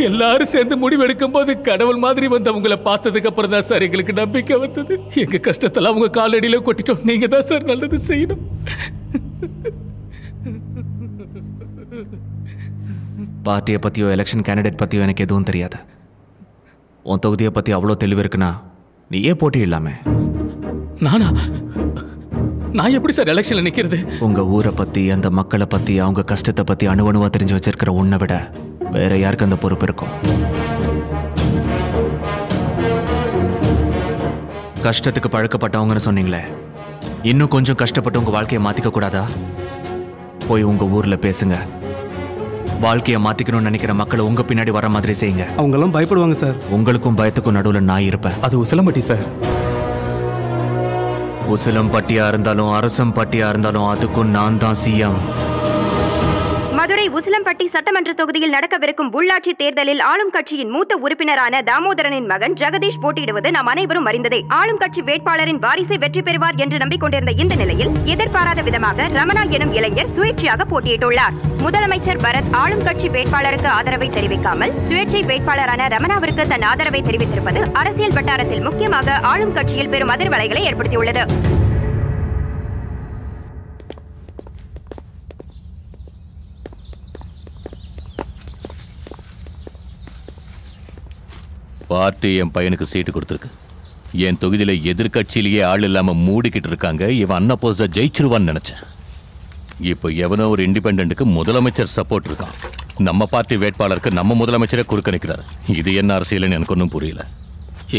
எல்லாரும் சேர்ந்து முடிவெடுக்கும் போது கடவுள் மாதிரி வந்து அவங்கள பார்த்ததுக்கு அப்புறம் தான் சார் எங்களுக்கு நம்பிக்கை வந்தது. எங்க கஷ்டத்தெல்லாம் அவங்க காலடியில கொட்டிட்டோம். நீங்க தான் சார் நல்லது செய்யணும். பார்ட்டியை பற்றியோ எலெக்ஷன் கேண்டிடேட் பற்றியோ எனக்கு எதுவும் தெரியாது. உன் தொகுதியை பற்றி அவ்வளோ தெளிவு இருக்குன்னா நீ ஏன் போட்டி இல்லாமல்? நானா? நான் எப்படி சார் எலெக்ஷனில் நிற்கிறது? உங்கள் ஊரை பற்றி அந்த மக்களை பற்றி அவங்க கஷ்டத்தை பற்றி அணுவணுவாக தெரிஞ்சு வச்சிருக்கிற உன்னை விட வேற யாருக்கு அந்த பொறுப்பு இருக்கும்? கஷ்டத்துக்கு பழக்கப்பட்டவங்கன்னு சொன்னீங்களே, இன்னும் கொஞ்சம் கஷ்டப்பட்டு உங்கள் வாழ்க்கையை மாற்றிக்க கூடாதா? போய் உங்கள் ஊரில் பேசுங்க. வாழ்க்கையை மாத்திக்கணும்னு நினைக்கிற மக்களை உங்க பின்னாடி வர மாதிரி செய்யுங்க. அவங்க எல்லாம் பயப்படுவாங்க சார். உங்களுக்கும் பயத்துக்கும் நடுவில் நான் இருப்பேன். அது உசிலம்பட்டி சார். உசிலம்பட்டியா இருந்தாலும் அரசம்பட்டியா இருந்தாலும் அதுக்கும் நான் தான் சிஎம். மதுரை உசிலம்பட்டி சட்டமன்ற தொகுதியில் நடக்கவிருக்கும் உள்ளாட்சி தேர்தலில் ஆளும் கட்சியின் மூத்த உறுப்பினரான தாமோதரனின் மகன் ஜெகதீஷ் போட்டியிடுவது நாம் அனைவரும் அறிந்ததே. ஆளும் கட்சி வேட்பாளரின் வாரிசை வெற்றி பெறுவார் என்று நம்பிக்கொண்டிருந்த இந்த நிலையில் எதிர்பாராத விதமாக ரமணா எனும் இளைஞர் சுயேட்சையாக போட்டியிட்டுள்ளார். முதலமைச்சர் பரத் ஆளும் கட்சி வேட்பாளருக்கு ஆதரவை தெரிவிக்காமல் சுயேட்சை வேட்பாளரான ரமணாவிற்கு தன் ஆதரவை தெரிவித்திருப்பது அரசியல் வட்டாரத்தில் முக்கியமாக ஆளும் கட்சியில் பெரும் அதிர்வலைகளை ஏற்படுத்தியுள்ளது. பார்ட்டி என் பையனுக்கு சீட்டு கொடுத்துருக்கு. என் தொகுதியில் எதிர்கட்சியிலேயே ஆள் இல்லாமல் மூடிக்கிட்டு இருக்காங்க. இவன் அன்அப்போஸா ஜெயிச்சிருவான்னு நினைச்சேன். இப்போ எவனோ ஒரு இண்டிபெண்டன்ட்டுக்கு முதலமைச்சர் சப்போர்ட் இருக்கான். நம்ம பார்ட்டி வேட்பாளருக்கு நம்ம முதலமைச்சரே குறுக்க நிற்கிறார். இது என்ன அரசியல்னு எனக்கு ஒன்றும் புரியல.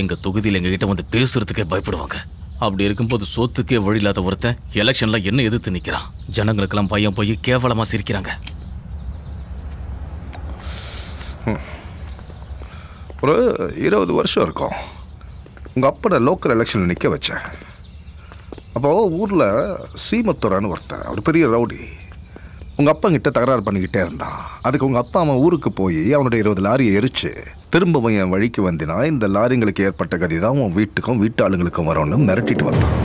எங்க தொகுதியில் எங்ககிட்ட வந்து பேசுறதுக்கே பயப்படுவாங்க. அப்படி இருக்கும்போது சோத்துக்கே வழி இல்லாத ஒருத்தன் எலெக்ஷன்ல என்ன எதிர்த்து நிற்கிறான். ஜனங்களுக்கெல்லாம் பையன் போய் கேவலமா சிரிக்கிறாங்க. ஒரு 20 வருஷம் இருக்கும். உங்கள் அப்பனை லோக்கல் எலெக்ஷனில் நிற்க வச்சேன். அப்போது ஊரில் சீமத்துறான்னு ஒருத்தன், அவர் பெரிய ரவுடி. உங்கள் அப்பங்கிட்ட தகராறு பண்ணிக்கிட்டே இருந்தான். அதுக்கு உங்கள் அப்பா அவன் ஊருக்கு போய் அவனுடைய 20 லாரியை எரிச்சு திரும்பவும் என் வழிக்கு வந்தினா இந்த லாரிங்களுக்கு ஏற்பட்ட கதி தான் உன் வீட்டுக்கும் வீட்டு ஆளுங்களுக்கும் வரும்னு மிரட்டிட்டு வந்தான்.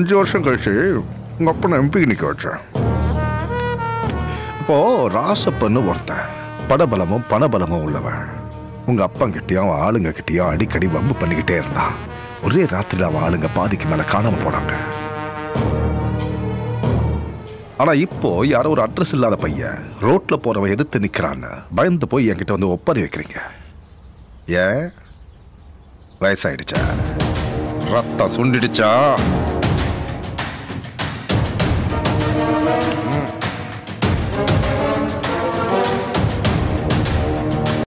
5 வருஷம் கழிச்சு உங்கள் அப்பனை எம்பிக்கு நிற்க வச்சேன். இப்போது ராசப்பன்னு ஒருத்தன் படபலமும் பணபலமும் உள்ளவன். உங்க அப்பங்கிட்டையும் அவன் ஆளுங்க கிட்டையும் அடிக்கடி வம்பு பண்ணிக்கிட்டே இருந்தான். ஒரே ராத்திரியில் அவன் ஆளுங்க பாதிக்கு மேல காணாம போனாங்க. ஆனா இப்போ யாரோ ஒரு அட்ரஸ் இல்லாத பையன் ரோட்ல போறவன் எதிர்த்து நிக்கிறான்னு பயந்து போய் என்கிட்ட வந்து ஒப்பறி வைக்கிறீங்க. ஏன் வயசாயிடுச்சா? ரத்தம் சுண்டிடுச்சா?